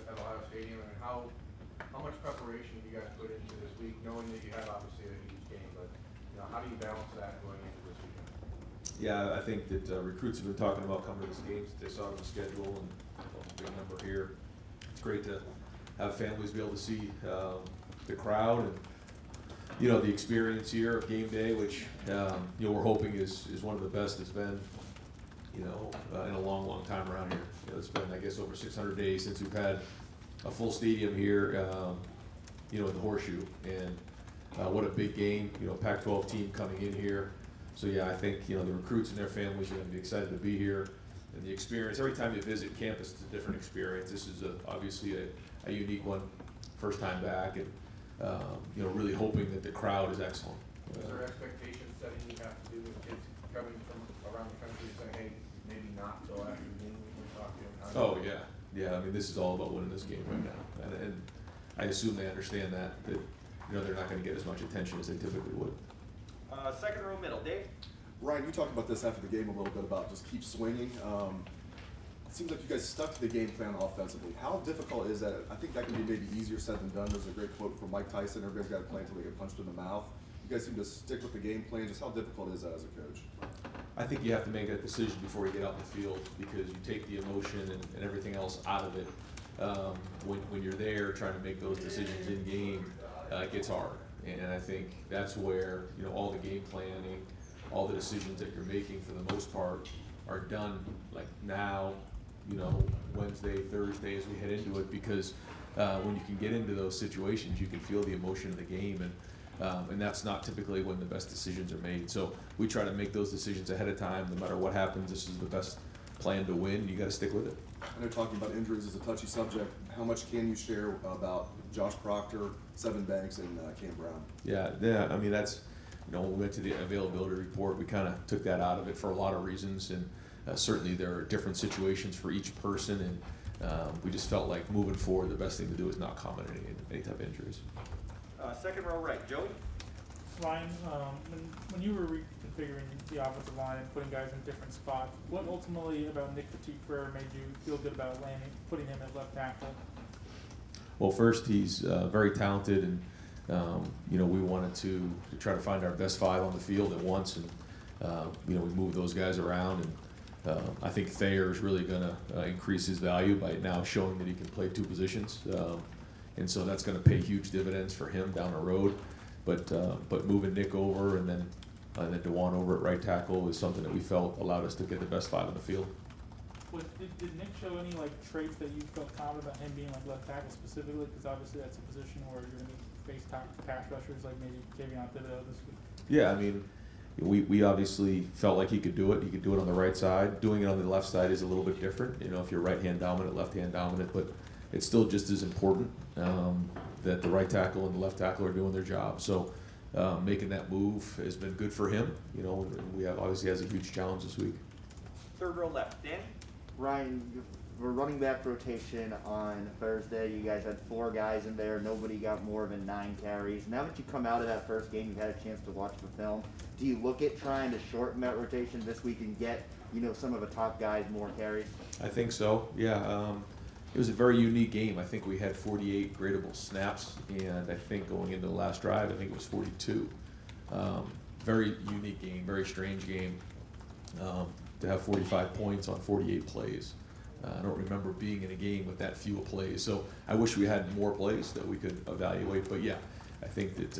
at Ohio Stadium, and how much preparation do you guys put into this week, knowing that you have obviously a huge game, but how do you balance that going into this weekend? Yeah, I think that recruits have been talking about coming to this game. They saw the schedule and a big number here. It's great to have families be able to see the crowd and the experience here of game day, which we're hoping is one of the best it's been in a long time around here. It's been, I guess, over 600 days since we've had a full stadium here at the Horseshoe, and what a big game, Pac-12 team coming in here. So yeah, I think the recruits and their families are going to be excited to be here, and the experience. Every time you visit campus, it's a different experience. This is obviously a unique one, first time back, and really hoping that the crowd is excellent. Is there expectation setting you have to do with kids coming from around the country saying, hey, maybe not till after the game we can talk to you? Oh yeah. I mean, this is all about winning this game right now, and I assume they understand that they're not going to get as much attention as they typically would. Second row middle, Dave. Ryan, you talked about this after the game a little bit about just keep swinging. It seems like you guys stuck to the game plan offensively. How difficult is that? I think that can be maybe easier said than done. There's a great quote from Mike Tyson, everybody's got a plan until they get punched in the mouth. You guys seem to stick with the game plan. Just how difficult is that as a coach? I think you have to make that decision before you get out in the field, because you take the emotion and everything else out of it. When you're there trying to make those decisions in game, it gets hard. And I think that's where all the game planning, all the decisions that you're making for the most part are done like now, Wednesday, Thursday as we head into it, because when you can get into those situations, you can feel the emotion of the game, and that's not typically when the best decisions are made. So we try to make those decisions ahead of time. No matter what happens, this is the best plan to win. You got to stick with it. I know talking about injuries is a touchy subject. How much can you share about Josh Proctor, Seven Banks, and Cam Brown? Yeah. I mean, that's when we went to the availability report, we kind of took that out of it for a lot of reasons, and certainly there are different situations for each person, and we just felt like moving forward, the best thing to do is not comment on any type of injuries. Second row right, Joey. Ryan, when you were reconfiguring the offensive line and putting guys in different spots, what ultimately about Nick Petit-Frere made you feel good about putting him at left tackle? Well, first, he's very talented, and we wanted to try to find our best five on the field at once, and we move those guys around, and I think Thayer is really going to increase his value by now showing that he can play two positions, and so that's going to pay huge dividends for him down the road. But moving Nick over and then DeJuan over at right tackle is something that we felt allowed us to get the best five on the field. Did Nick show any traits that you felt confident about him being left tackle specifically? Because obviously that's a position where you're going to face top pass rushers like maybe Kayvon Thibodeau this week. Yeah, I mean, we obviously felt like he could do it. He could do it on the right side. Doing it on the left side is a little bit different. If you're right hand dominant, left hand dominant, but it's still just as important that the right tackle and the left tackle are doing their job. So making that move has been good for him. We have obviously has a huge challenge this week. Third row left, Dan. Ryan, for running back rotation on Thursday, you guys had 4 guys in there. Nobody got more than 9 carries. Now that you come out of that first game, you've had a chance to watch the film. Do you look at trying to shorten that rotation this week and get some of the top guys more carries? I think so. Yeah. It was a very unique game. I think we had 48 gradable snaps, and I think going into the last drive, I think it was 42. Very unique game, very strange game. To have 45 points on 48 plays. I don't remember being in a game with that few plays. So I wish we had more plays that we could evaluate. But yeah, I think that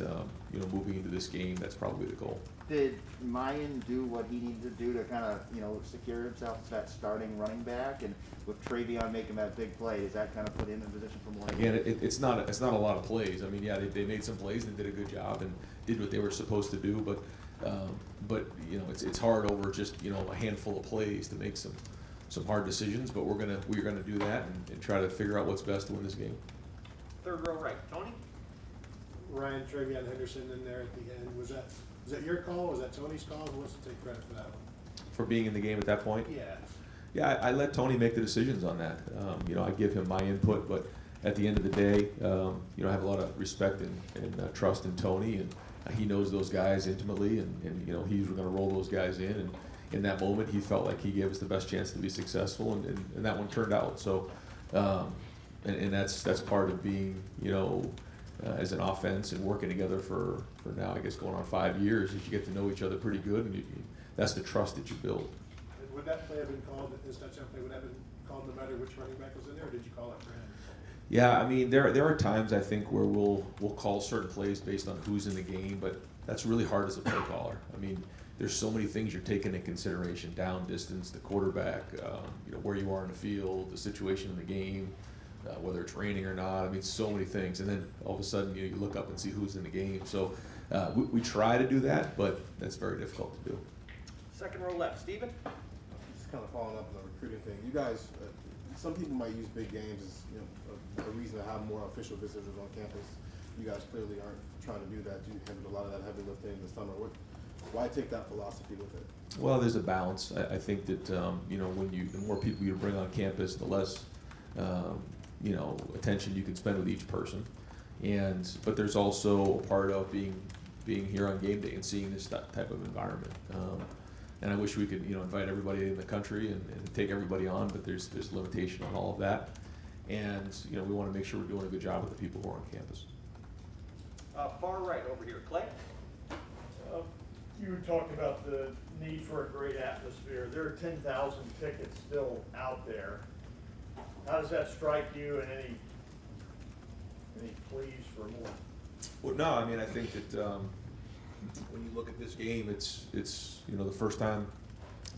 moving into this game, that's probably the goal. Did Mayan do what he needed to do to kind of secure himself as that starting running back, and with Travion making that big play, does that kind of put him in position for more? Again, it's not a lot of plays. I mean, yeah, they made some plays and did a good job and did what they were supposed to do, but it's hard over just a handful of plays to make some hard decisions. But we're gonna do that and try to figure out what's best to win this game. Third row right, Tony. Ryan, Travion Henderson in there at the end. Was that your call? Was that Tony's call? Who wants to take credit for that one? For being in the game at that point? Yeah. Yeah, I let Tony make the decisions on that. I give him my input, but at the end of the day, I have a lot of respect and trust in Tony, and he knows those guys intimately, and he's going to roll those guys in. And in that moment, he felt like he gave us the best chance to be successful, and that one turned out. So, and that's part of being, you know, as an offense and working together for now, I guess, going on 5 years, is you get to know each other pretty good, and that's the trust that you build. And would that play have been called, this touchdown play, would that have been called no matter which running back was in there, or did you call it for him? Yeah, I mean, there are times I think where we'll call certain plays based on who's in the game, but that's really hard as a play caller. I mean, there's so many things you're taking into consideration: down distance, the quarterback, you know, where you are in the field, the situation in the game, whether it's raining or not. I mean, so many things. And then all of a sudden, you look up and see who's in the game. So we try to do that, but that's very difficult to do. Second row left, Steven. Just kind of following up on the recruiting thing. You guys, some people might use big games as, you know, a reason to have more official visitors on campus. You guys clearly aren't trying to do that. You handled a lot of that heavy lifting in the summer. Why take that philosophy with it? Well, there's a balance. I think that you know, the more people you bring on campus, the less you know, attention you can spend with each person. But there's also a part of being here on game day and seeing this type of environment. And I wish we could, you know, invite everybody in the country and take everybody on, but there's limitation on all of that. And you know, we want to make sure we're doing a good job with the people who are on campus. Far right over here, Clay. You talked about the need for a great atmosphere. There are 10,000 tickets still out there. How does that strike you, and any pleas for more? Well, no, I mean, I think that when you look at this game, it's you know, the first time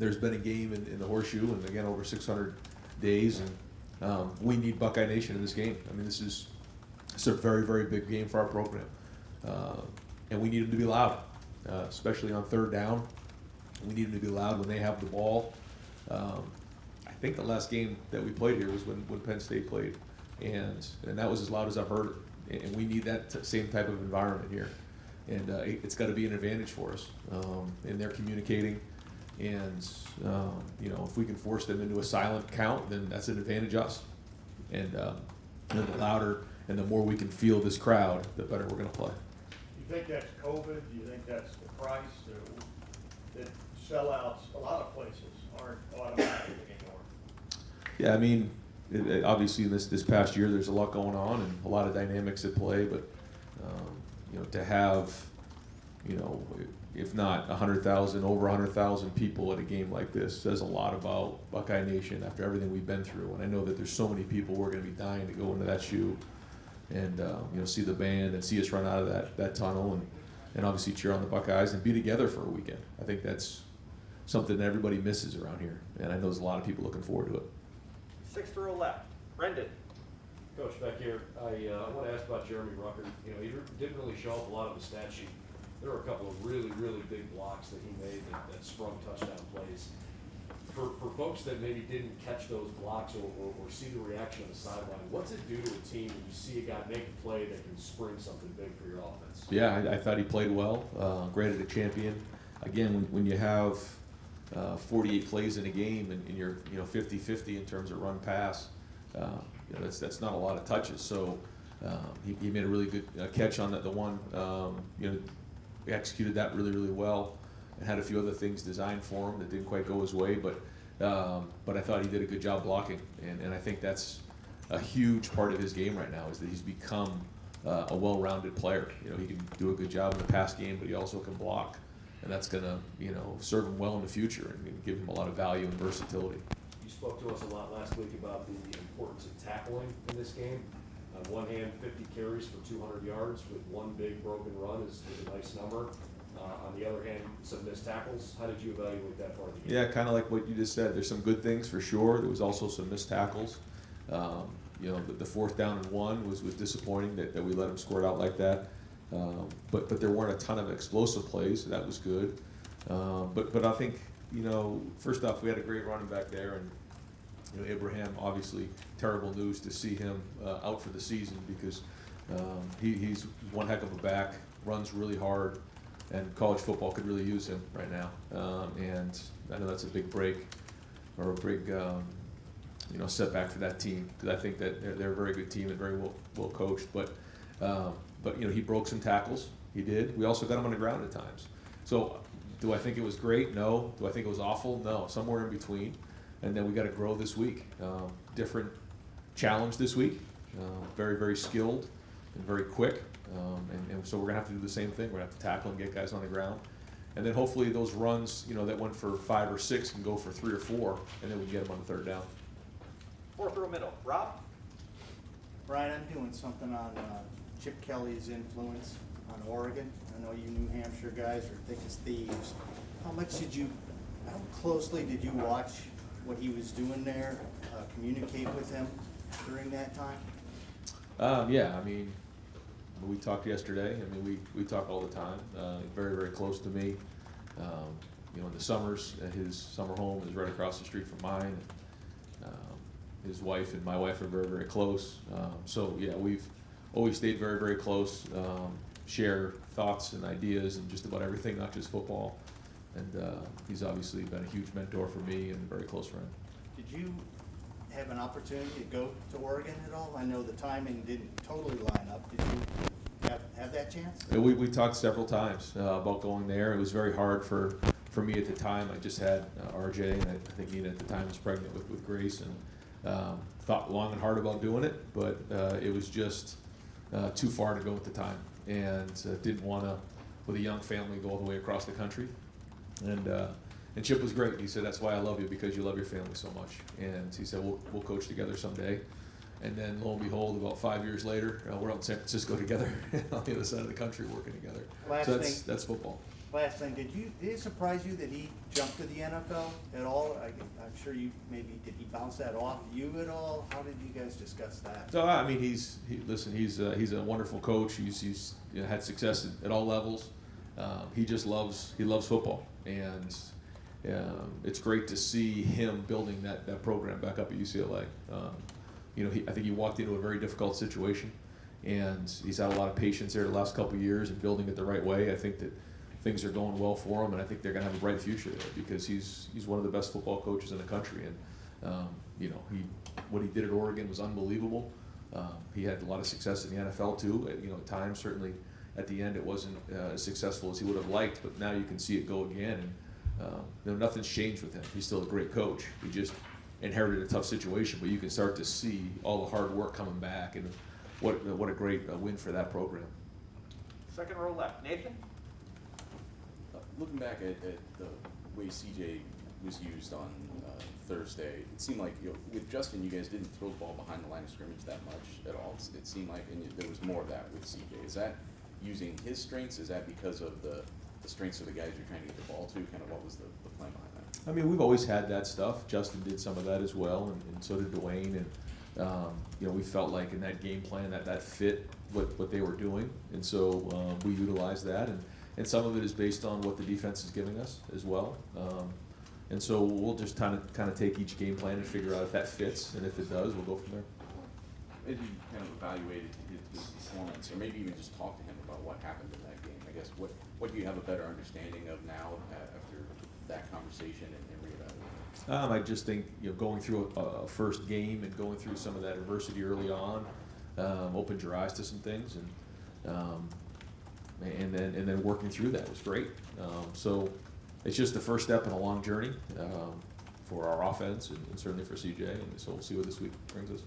there's been a game in the Horseshoe, and again over 600 days, and we need Buckeye Nation in this game. I mean, it's a very, very big game for our program, and we need them to be loud, especially on third down. We need them to be loud when they have the ball. I think the last game that we played here was when Penn State played, and that was as loud as I've heard it. And we need that same type of environment here, and it's got to be an advantage for us. And they're communicating, and you know, if we can force them into a silent count, then that's an advantage us. And the louder and the more we can feel this crowd, the better we're going to play. Do you think that's COVID? Do you think that's the price? That sellouts, a lot of places aren't automatic anymore? Yeah, I mean, obviously in this past year, there's a lot going on and a lot of dynamics at play. But you know, to have, you know, if not 100,000, over 100,000 people at a game like this says a lot about Buckeye Nation after everything we've been through. And I know that there's so many people who are going to be dying to go into that shoe and you know, see the band and see us run out of that tunnel and obviously cheer on the Buckeyes and be together for a weekend. I think that's something that everybody misses around here, and I know there's a lot of people looking forward to it. Sixth row left, Brendan. Coach, back here, I want to ask about Jeremy Rucker. You know, he didn't really show up a lot of the stat sheet. There were a couple of really, really big blocks that he made that sprung touchdown plays. For folks that maybe didn't catch those blocks or see the reaction on the sideline, what's it do to a team when you see a guy make a play that can spring something big for your offense? Yeah, I thought he played well, graded a champion. Again, when you have 48 plays in a game and you're 50-50 in terms of run pass, you know, that's not a lot of touches. So he made a really good catch on the one. You know, he executed that really, really well. And had a few other things designed for him that didn't quite go his way, but I thought he did a good job blocking, and I think that's a huge part of his game right now, is that he's become a well-rounded player. You know, he can do a good job in the pass game, but he also can block, and that's gonna, you know, serve him well in the future and give him a lot of value and versatility. You spoke to us a lot last week about the importance of tackling in this game. On one hand, 50 carries for 200 yards with one big broken run is a nice number. On the other hand, some missed tackles. How did you evaluate that part of the game? Yeah, kind of like what you just said. There's some good things for sure. There was also some missed tackles. You know, the fourth down and one was disappointing that we let him score it out like that. But there weren't a ton of explosive plays, so that was good. But I think, you know, first off, we had a great running back there, and you know, Abraham, obviously terrible news to see him out for the season, because he's one heck of a back, runs really hard, and college football could really use him right now. And I know that's a big break, or a big you know, setback for that team, because I think that they're a very good team and very well coached. But you know, he broke some tackles. He did. We also got him on the ground at times. So do I think it was great? No. Do I think it was awful? No. Somewhere in between. And then we got to grow this week. Different challenge this week. very, very skilled and very quick. And so we're gonna have to do the same thing. We're gonna have to tackle and get guys on the ground. And then hopefully those runs, that went for 5 or 6 can go for 3 or 4, and then we can get them on the 3rd down. Fourth row middle. Rob? Brian, I'm doing something on Chip Kelly's influence on Oregon. I know you New Hampshire guys are thick as thieves. How closely did you watch what he was doing there, communicate with him during that time? Yeah, I mean, we talked yesterday. I mean, we talk all the time. Very, very close to me. In the summers, his summer home is right across the street from mine. His wife and my wife are very, very close. So yeah, we've always stayed very, very close. Share thoughts and ideas and just about everything, not just football. And he's obviously been a huge mentor for me and a very close friend. Did you have an opportunity to go to Oregon at all? I know the timing didn't totally line up. Did you have that chance? We talked several times about going there. It was very hard for me at the time. I just had RJ, and I think Nina at the time was pregnant with Grace, and thought long and hard about doing it, but it was just too far to go at the time, and didn't want to, with a young family, go all the way across the country. And Chip was great. He said, "That's why I love you, because you love your family so much." And he said, "We'll coach together someday." And then lo and behold, about 5 years later, we're out in San Francisco together on the other side of the country working together. So that's football. Last thing, did it surprise you that he jumped to the NFL at all? I'm sure did he bounce that off you at all? How did you guys discuss that? So I mean, he's a wonderful coach. He's had success at all levels. He just loves football, and it's great to see him building that program back up at UCLA. I think he walked into a very difficult situation, and he's had a lot of patience there the last couple of years and building it the right way. I think that things are going well for him, and I think they're going to have a bright future there, because he's one of the best football coaches in the country. And what he did at Oregon was unbelievable. He had a lot of success in the NFL too. At times, certainly at the end, it wasn't as successful as he would have liked, but now you can see it go again. And nothing's changed with him. He's still a great coach. He just inherited a tough situation, but you can start to see all the hard work coming back, and what a great win for that program. Second row left. Nathan? Looking back at the way CJ was used on Thursday, it seemed like with Justin, you guys didn't throw the ball behind the line of scrimmage that much at all. It seemed like, and there was more of that with CJ. Is that using his strengths? Is that because of the strengths of the guys you're trying to get the ball to? Kind of what was the plan behind that? I mean, we've always had that stuff. Justin did some of that as well, and so did Dwayne. And we felt like in that game plan that fit what they were doing, and so we utilized that. And some of it is based on what the defense is giving us as well. And so we'll just kind of take each game plan and figure out if that fits, and if it does, we'll go from there. As you kind of evaluated his performance, or maybe even just talk to him about what happened in that game, I guess, what do you have a better understanding of now after that conversation and reevaluating? I just think going through a first game and going through some of that adversity early on opened your eyes to some things, and then working through that was great. So it's just the first step in a long journey for our offense and certainly for CJ, and so we'll see what this week brings us.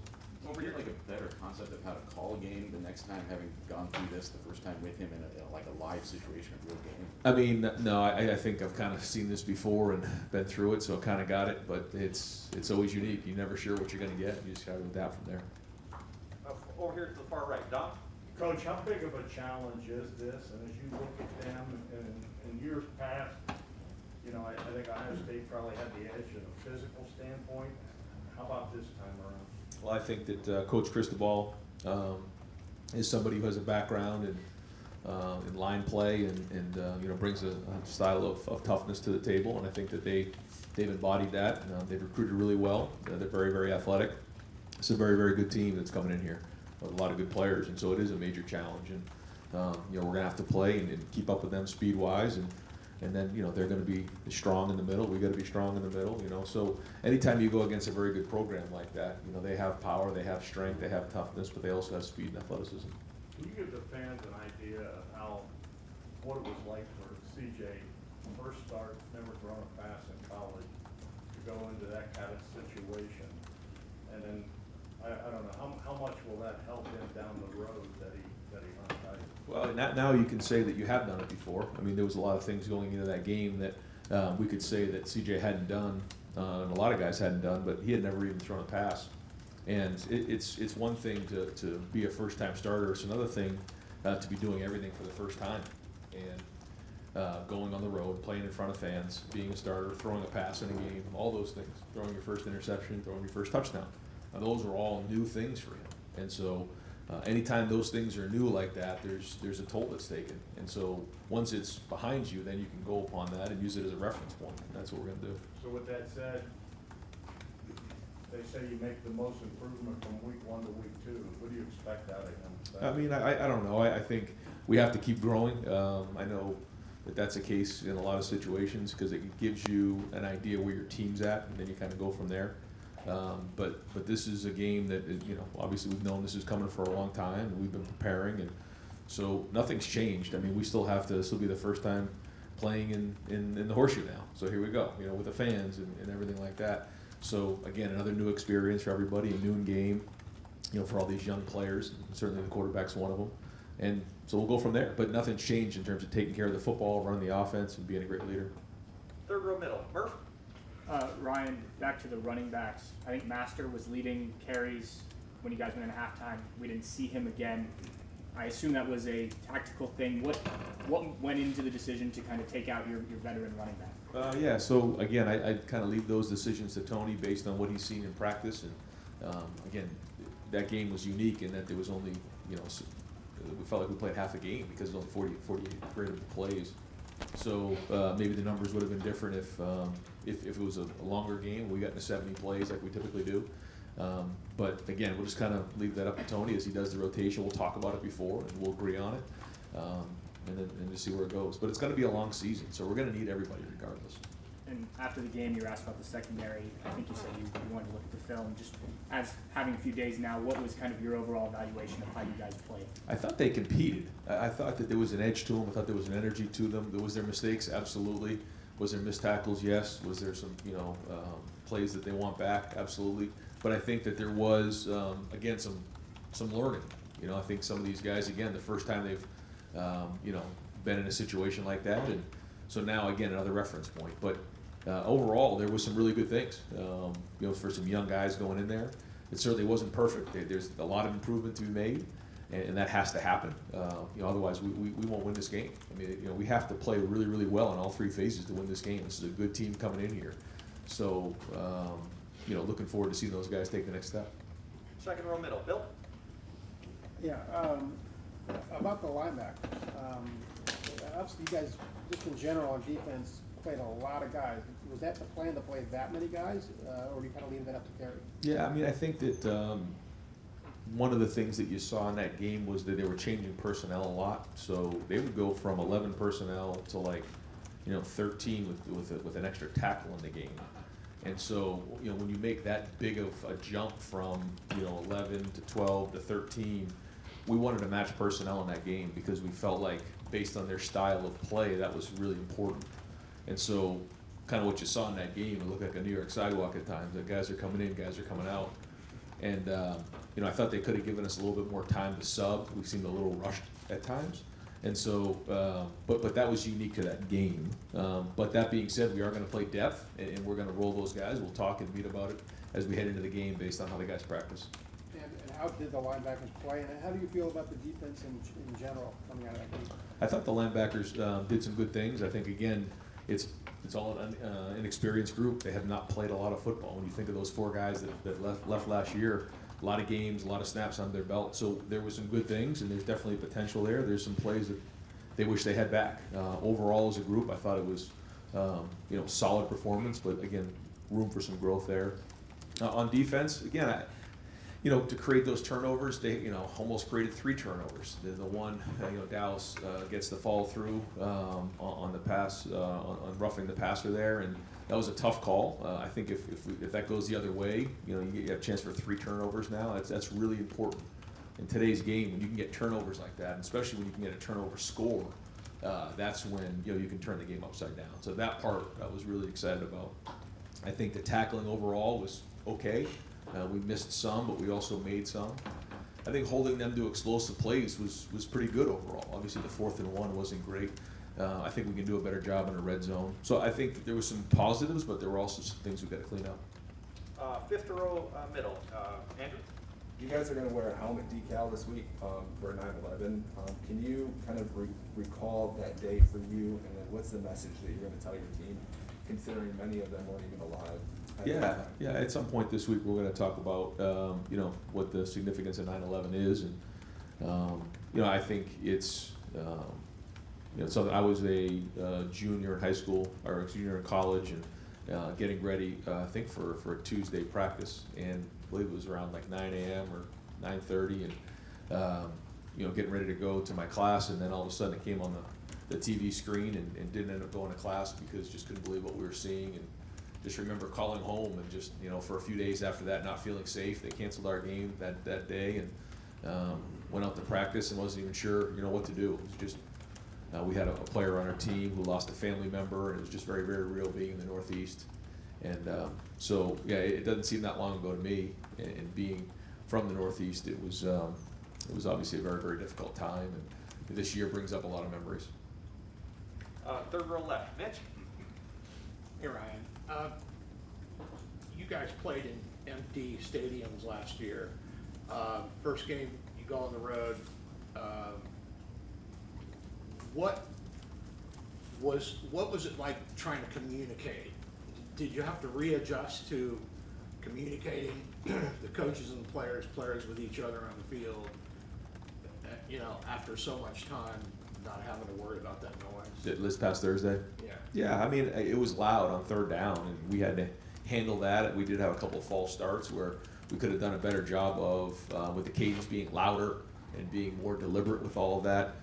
Over here, like a better concept of how to call a game the next time, having gone through this the first time with him in a live situation, a real game? I mean, no, I think I've kind of seen this before and been through it, so I kind of got it, but it's always unique. You're never sure what you're going to get. You just got to adapt from there. Over here to the far right. Don? Coach, how big of a challenge is this? And as you look at them in years past, I think Ohio State probably had the edge in a physical standpoint. How about this time around? Well, I think that Coach Cristobal is somebody who has a background in line play and brings a style of toughness to the table, and I think that they've embodied that. They've recruited really well. They're very, very athletic. It's a very, very good team that's coming in here with a lot of good players, and so it is a major challenge. And we're going to have to play and keep up with them speed-wise, and then they're going to be strong in the middle. We got to be strong in the middle. So anytime you go against a very good program like that, they have power, they have strength, they have toughness, but they also have speed and athleticism. Can you give the fans an idea of what it was like for CJ first start, never thrown a pass in college, to go into that kind of situation, and then I don't know, how much will that help him down the road that he untied? Well, now you can say that you have done it before. I mean, there was a lot of things going into that game that we could say that CJ hadn't done, and a lot of guys hadn't done, but he had never even thrown a pass. And it's one thing to be a first-time starter. It's another thing to be doing everything for the first time. And going on the road, playing in front of fans, being a starter, throwing a pass in a game, all those things, throwing your first interception, throwing your first touchdown. Now, those are all new things for him. And so anytime those things are new like that, there's a toll that's taken. And so once it's behind you, then you can go upon that and use it as a reference point. And that's what we're going to do. So with that said, they say you make the most improvement from week 1 to week 2. What do you expect out of him? I mean, I don't know. I think we have to keep growing. I know that that's the case in a lot of situations because it gives you an idea where your team's at, and then you kind of go from there. But this is a game that, you know, obviously we've known this is coming for a long time, and we've been preparing, and so nothing's changed. I mean, we still have to. This will be the first time playing in the horseshoe now. So here we go. You know, with the fans and everything like that. So again, another new experience for everybody, a new game. You know, for all these young players, and certainly the quarterback's one of them. And so we'll go from there. But nothing's changed in terms of taking care of the football, running the offense, and being a great leader. Third row middle, Murph. Ryan, back to the running backs. I think Master was leading carries when you guys went into halftime. We didn't see him again. I assume that was a tactical thing. What went into the decision to kind of take out your veteran running back? Yeah, so again, I kind of leave those decisions to Tony based on what he's seen in practice. And again, that game was unique in that there was only, you know, we felt like we played half a game because there was only 48 gradable plays. So maybe the numbers would have been different if it was a longer game. We got into 70 plays like we typically do. But again, we'll just kind of leave that up to Tony as he does the rotation. We'll talk about it before and we'll agree on it, and just see where it goes. But it's going to be a long season, so we're going to need everybody regardless. And after the game, you were asked about the secondary. I think you said you wanted to look at the film. Just as having a few days now, what was kind of your overall evaluation of how you guys played? I thought they competed. I thought that there was an edge to them. I thought there was an energy to them. Was there mistakes? Absolutely. Was there missed tackles? Yes. Was there some, you know, plays that they want back? Absolutely. But I think that there was, again, some learning. You know, I think some of these guys, again, the first time they've, you know, been in a situation like that, and so now again another reference point. But overall, there was some really good things. You know, for some young guys going in there, it certainly wasn't perfect. There's a lot of improvement to be made, and that has to happen. You know, otherwise we won't win this game. I mean, you know, we have to play really, really well in all three phases to win this game. This is a good team coming in here. So, you know, looking forward to seeing those guys take the next step. Second row middle, Bill. Yeah, about the linebackers. Obviously, you guys, just in general on defense, played a lot of guys. Was that the plan to play that many guys, or do you kind of leave that up to Terry? Yeah, I mean, I think that one of the things that you saw in that game was that they were changing personnel a lot. So they would go from 11 personnel to, like, you know, 13 with an extra tackle in the game. And so, you know, when you make that big of a jump from, you know, 11 to 12 to 13, we wanted to match personnel in that game because we felt like, based on their style of play, that was really important. And so, kind of what you saw in that game, it looked like a New York sidewalk at times. The guys are coming in, guys are coming out. And, you know, I thought they could have given us a little bit more time to sub. We seemed a little rushed at times. And so, but that was unique to that game. But that being said, we are going to play depth, and we're going to roll those guys. We'll talk and meet about it as we head into the game based on how the guys practice. And how did the linebackers play, and how do you feel about the defense in general coming out of that game? I thought the linebackers did some good things. I think, again, it's all an inexperienced group. They have not played a lot of football. When you think of those four guys that left last year, a lot of games, a lot of snaps on their belt. So there were some good things, and there's definitely potential there. There's some plays that they wish they had back. Overall, as a group, I thought it was, you know, solid performance, but again, room for some growth there. On defense, again, you know, to create those turnovers, they, you know, almost created 3 turnovers. The one, you know, Dallas gets the follow through on the pass, on roughing the passer there, and that was a tough call. I think if that goes the other way, you know, you have a chance for 3 turnovers now. That's really important in today's game. When you can get turnovers like that, and especially when you can get a turnover score, that's when, you know, you can turn the game upside down. So that part I was really excited about. I think the tackling overall was okay. We missed some, but we also made some. I think holding them to explosive plays was pretty good overall. Obviously, the 4th and 1 wasn't great. I think we can do a better job in the red zone. So I think that there were some positives, but there were also some things we've got to clean up. 5th row middle, Andrew? You guys are going to wear a helmet decal this week for 9/11. Can you kind of recall that day for you, and then what's the message that you're going to tell your team, considering many of them weren't even alive? Yeah. At some point this week, we're going to talk about what the significance of 9/11 is, and I think it's something. I was a junior in high school or a junior in college, and getting ready, I think for a Tuesday practice, and I believe it was around like 9 a.m. or 9:30, and getting ready to go to my class, and then all of a sudden it came on the TV screen, and didn't end up going to class because just couldn't believe what we were seeing, and just remember calling home and just for a few days after that not feeling safe. They canceled our game that day, and went out to practice and wasn't even sure what to do. It was just we had a player on our team who lost a family member, and it was just very, very real being in the Northeast. And so it doesn't seem that long ago to me, and being from the Northeast, it was obviously a very, very difficult time, and this year brings up a lot of memories. 3rd row left, Mitch? Hey, Ryan. You guys played in empty stadiums last year. First game, you go on the road. What was it like trying to communicate? Did you have to readjust to communicating the coaches and the players with each other on the field, after so much time not having to worry about that noise? This past Thursday? Yeah. Yeah, I mean, it was loud on 3rd down, and we had to handle that. We did have a couple of false starts where we could have done a better job of, with the cadence being louder and being more deliberate with all of that.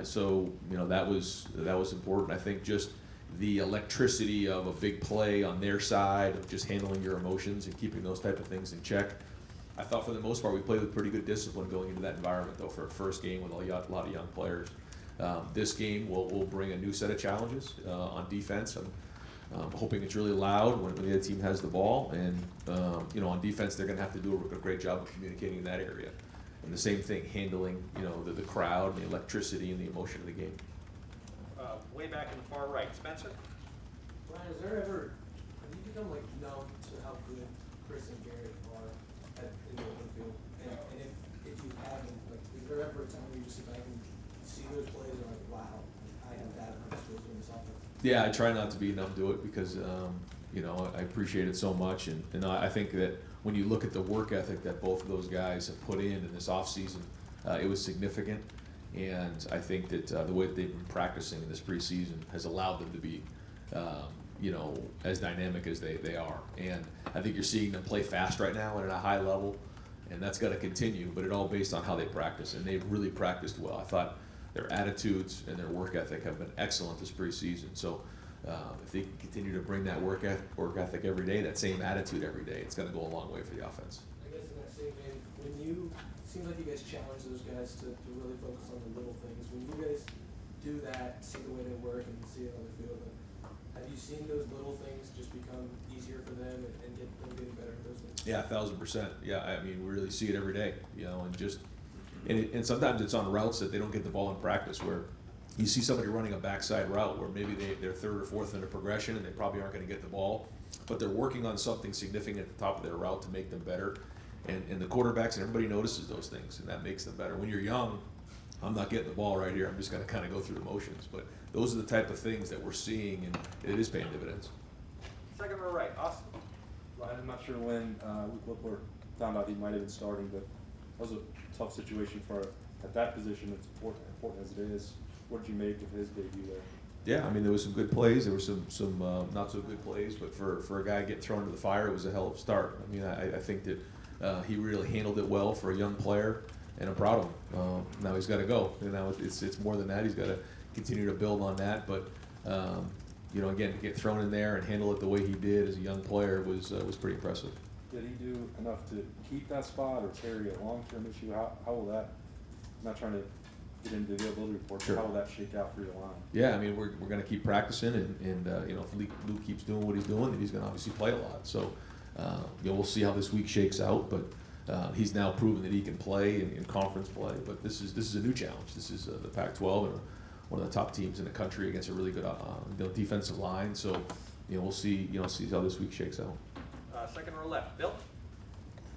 So that was important. I think just the electricity of a big play on their side, of just handling your emotions and keeping those type of things in check. I thought for the most part we played with pretty good discipline going into that environment, though, for a first game with a lot of young players. This game will bring a new set of challenges on defense. I'm hoping it's really loud when the other team has the ball, and on defense they're going to have to do a great job of communicating in that area. And the same thing, handling the crowd and the electricity and the emotion of the game. Way back in the far right, Spencer? Ryan, have you become numb to how good Chris and Garrett are in the open field? And if you haven't, is there ever a time where you just sit back and see those plays and wow, I have that understood in this offense? Yeah, I try not to be numb to it because I appreciate it so much, and I think that when you look at the work ethic that both of those guys have put in this offseason, it was significant. And I think that the way that they've been practicing in this preseason has allowed them to be, as dynamic as they are. And I think you're seeing them play fast right now and at a high level, and that's got to continue. But it all based on how they practice, and they've really practiced well. I thought their attitudes and their work ethic have been excellent this preseason. So if they can continue to bring that work ethic every day, that same attitude every day, it's going to go a long way for the offense. I guess in that same vein, it seems like you guys challenge those guys to really focus on the little things. When you guys do that, see the way they work and see it on the field, have you seen those little things just become easier for them and get them getting better at those things? Yeah, 1,000%. Yeah, I mean, we really see it every day, and sometimes it's on routes that they don't get the ball in practice, where you see somebody running a backside route where maybe they're 3rd or 4th in a progression and they probably aren't going to get the ball, but they're working on something significant at the top of their route to make them better. And the quarterbacks and everybody notices those things, and that makes them better. When you're young, I'm not getting the ball right here. I'm just going to kind of go through the motions. But those are the type of things that we're seeing, and it is paying dividends. 2nd row right, Austin? Ryan, I'm not sure when Luke Whippler found out he might have been starting, but that was a tough situation at that position. It's important as it is. What did you make of his debut there? Yeah, I mean, there was some good plays. There were some not so good plays, but for a guy getting thrown into the fire, it was a hell of a start. I mean, I think that he really handled it well for a young player, and I'm proud of him. Now he's got to go. Now it's more than that. He's got to continue to build on that. But again, to get thrown in there and handle it the way he did as a young player was pretty impressive. Did he do enough to keep that spot or carry a long-term issue? How will that? I'm not trying to get into the availability report. Sure. How will that shake out for your line? Yeah, I mean, we're going to keep practicing, and if Luke keeps doing what he's doing, then he's going to obviously play a lot. So we'll see how this week shakes out, but he's now proven that he can play in conference play. But this is a new challenge. This is the Pac-12 and one of the top teams in the country against a really good defensive line. So we'll see how this week shakes out. Second row left, Bill.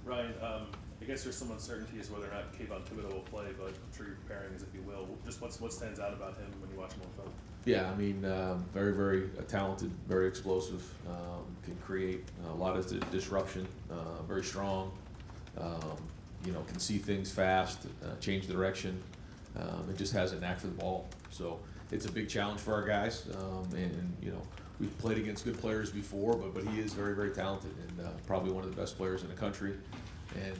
Ryan, I guess there's some uncertainty as to whether or not Kayvon Thibodeau will play, but I'm sure you're preparing as if he will. Just what stands out about him when you watch him on film? Yeah, I mean, very, very talented, very explosive, can create a lot of disruption, very strong, can see things fast, change direction, and just has a knack for the ball. So it's a big challenge for our guys, and we've played against good players before, but he is very, very talented and probably one of the best players in the country. And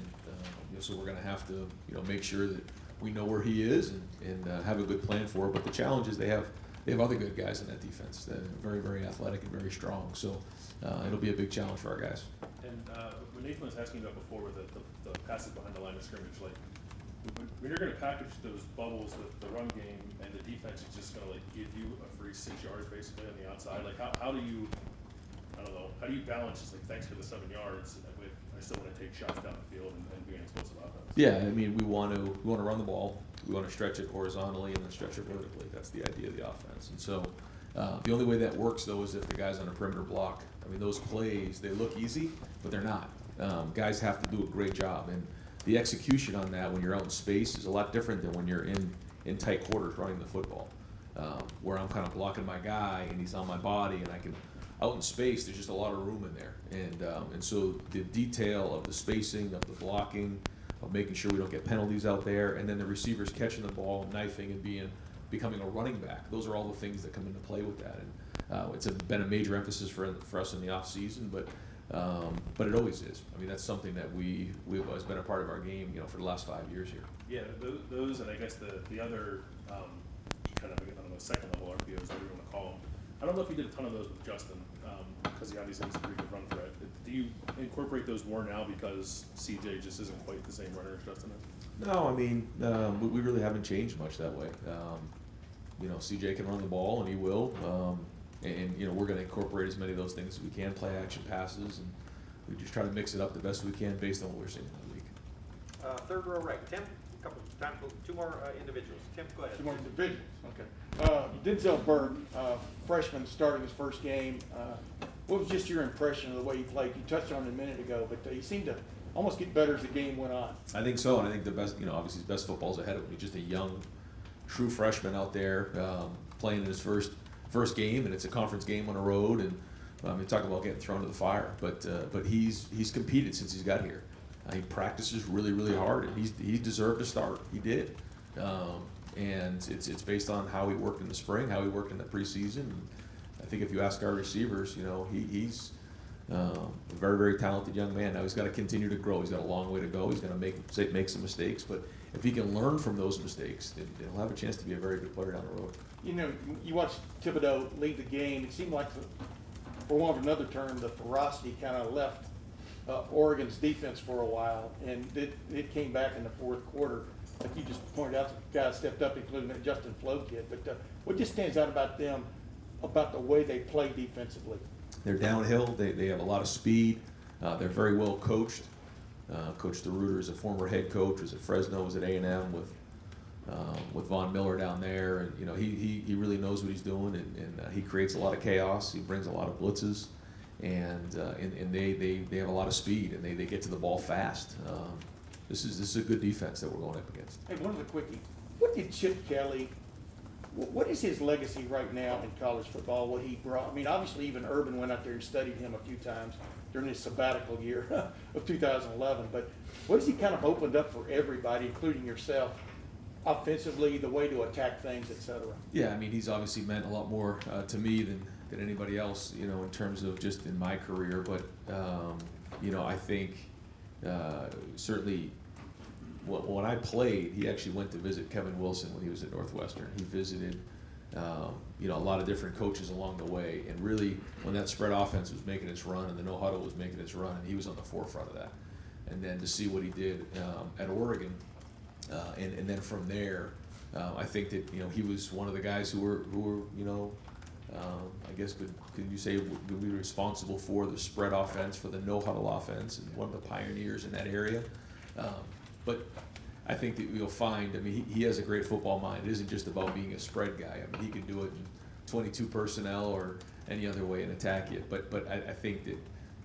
so we're going to have to make sure that we know where he is and have a good plan for it. But the challenge is they have other good guys in that defense. They're very, very athletic and very strong. So it'll be a big challenge for our guys. And when Nathan was asking about before with the passes behind the line of scrimmage, like when you're going to package those bubbles with the run game and the defense is just going to give you a free 6 yards basically on the outside, like how do you, I don't know, how do you balance just thanks for the 7 yards with I still want to take shots down the field and be an explosive offense? Yeah, I mean we want to run the ball. We want to stretch it horizontally and then stretch it vertically. That's the idea of the offense. And so the only way that works though is if the guys on a perimeter block. I mean those plays, they look easy, but they're not. Guys have to do a great job, and the execution on that when you're out in space is a lot different than when you're in tight quarters running the football, where I'm kind of blocking my guy and he's on my body and I can, out in space there's just a lot of room in there, and so the detail of the spacing, of the blocking, of making sure we don't get penalties out there, and then the receivers catching the ball, knifing and becoming a running back, those are all the things that come into play with that. And it's been a major emphasis for us in the off season, but it always is. I mean, that's something that we've always been a part of our game, for the last 5 years here. Yeah, those and I guess the other kind of, I don't know, second level RPOs, whatever you want to call them. I don't know if you did a ton of those with Justin, because he obviously has a pretty good run threat. Do you incorporate those more now because CJ just isn't quite the same runner as Justin is? No, I mean, we really haven't changed much that way. CJ can run the ball, and he will. And we're going to incorporate as many of those things as we can, play action passes, and we just try to mix it up the best we can based on what we're seeing in the league. Third row right, Tim. Time for 2 more individuals. Tim, go ahead. 2 more individuals, okay. Denzel Bern, freshman, starting his first game. What was just your impression of the way he played? You touched on it a minute ago, but he seemed to almost get better as the game went on. I think so, and I think the best, obviously his best football's ahead of him. He's just a young, true freshman out there playing in his first game, and it's a conference game on the road, and you talk about getting thrown to the fire. But he's competed since he's got here. He practices really, really hard, and he deserved to start. He did, and it's based on how he worked in the spring, how he worked in the preseason. And I think if you ask our receivers, he's a very, very talented young man. Now he's got to continue to grow. He's got a long way to go. He's going to make some mistakes, but if he can learn from those mistakes, then he'll have a chance to be a very good player down the road. You watched Thibodeau lead the game. It seemed like, for want of another term, the ferocity kind of left Oregon's defense for a while, and it came back in the fourth quarter. Like you just pointed out, the guys stepped up, including that Justin Flo kid. But what just stands out about them, about the way they play defensively? They're downhill. They have a lot of speed. They're very well coached. Coach DeRuiter is a former head coach. Was at Fresno, was at A&M with Von Miller down there, and he really knows what he's doing, and he creates a lot of chaos. He brings a lot of blitzes, and they have a lot of speed, and they get to the ball fast. This is a good defense that we're going up against. Hey, one other quickie. What did Chip Kelly? What is his legacy right now in college football? What he brought? I mean, obviously, even Urban went out there and studied him a few times during his sabbatical year of 2011. But what has he kind of opened up for everybody, including yourself, offensively, the way to attack things, etc.? Yeah, I mean, he's obviously meant a lot more to me than anybody else, in terms of just in my career. But I think certainly. When I played, he actually went to visit Kevin Wilson when he was at Northwestern. He visited, a lot of different coaches along the way. And really, when that spread offense was making its run and the no huddle was making its run, and he was on the forefront of that. And then to see what he did at Oregon, and then from there, I think that he was one of the guys who were I guess could you say would be responsible for the spread offense, for the no huddle offense, and one of the pioneers in that area. But I think that you'll find, I mean, he has a great football mind. It isn't just about being a spread guy. I mean, he can do it in 22 personnel or any other way and attack it. But I think that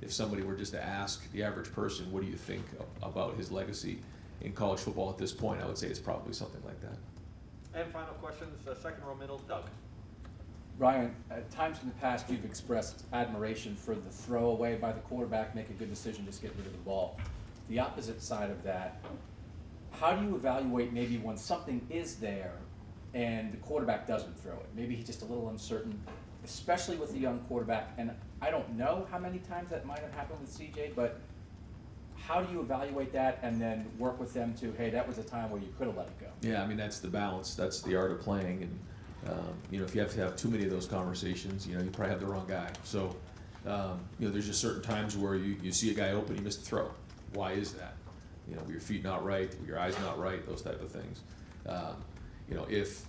if somebody were just to ask the average person, what do you think about his legacy in college football at this point, I would say it's probably something like that. And final questions, second row middle, Doug. Ryan, at times in the past you've expressed admiration for the throwaway by the quarterback, make a good decision, just get rid of the ball. The opposite side of that, how do you evaluate maybe when something is there and the quarterback doesn't throw it? Maybe he's just a little uncertain, especially with a young quarterback. And I don't know how many times that might have happened with CJ, but how do you evaluate that and then work with them to, hey, that was a time where you could have let it go? Yeah, I mean, that's the balance. That's the art of playing. And, you know, if you have to have too many of those conversations, you know, you probably have the wrong guy. So, you know, there's just certain times where you see a guy open, he missed a throw. Why is that? You know, were your feet not right? Were your eyes not right? Those type of things. You know, if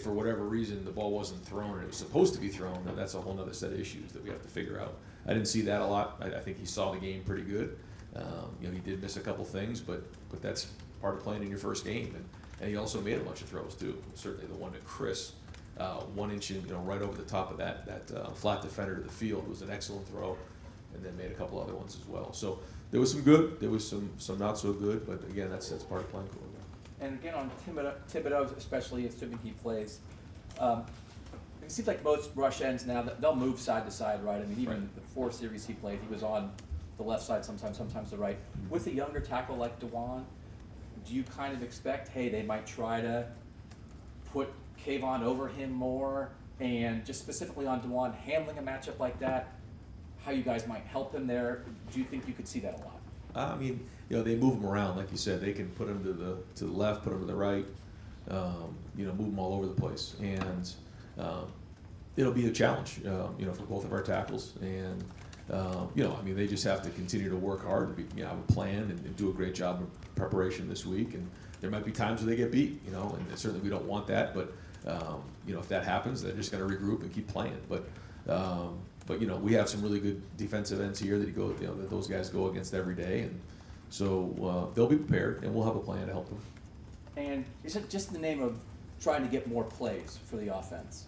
for whatever reason the ball wasn't thrown and it was supposed to be thrown, then that's a whole other set of issues that we have to figure out. I didn't see that a lot. I think he saw the game pretty good. You know, he did miss a couple things, but that's part of playing in your first game. And he also made a bunch of throws too. Certainly the one to Chris, 1 inch in, you know, right over the top of that flat defender to the field was an excellent throw, and then made a couple other ones as well. So there was some good, there was some not so good, but again, that's part of playing quarterback. And again, on Thibodeau, especially assuming he plays, it seems like most rush ends now, they'll move side to side, right? I mean, even the 4 series he played, he was on the left side sometimes the right. With a younger tackle like DeJuan, do you kind of expect, hey, they might try to put Kayvon over him more? And just specifically on DeJuan, handling a matchup like that, how you guys might help him there, do you think you could see that a lot? I mean, you know, they move him around, like you said. They can put him to the left, put him to the right, you know, move him all over the place. And it'll be a challenge, you know, for both of our tackles. And, you know, I mean, they just have to continue to work hard and you know, have a plan and do a great job of preparation this week. And there might be times where they get beat, you know, and certainly we don't want that. But, you know, if that happens, they're just going to regroup and keep playing. But you know, we have some really good defensive ends here that that those guys go against every day, and so they'll be prepared, and we'll have a plan to help them. And is it just in the name of trying to get more plays for the offense?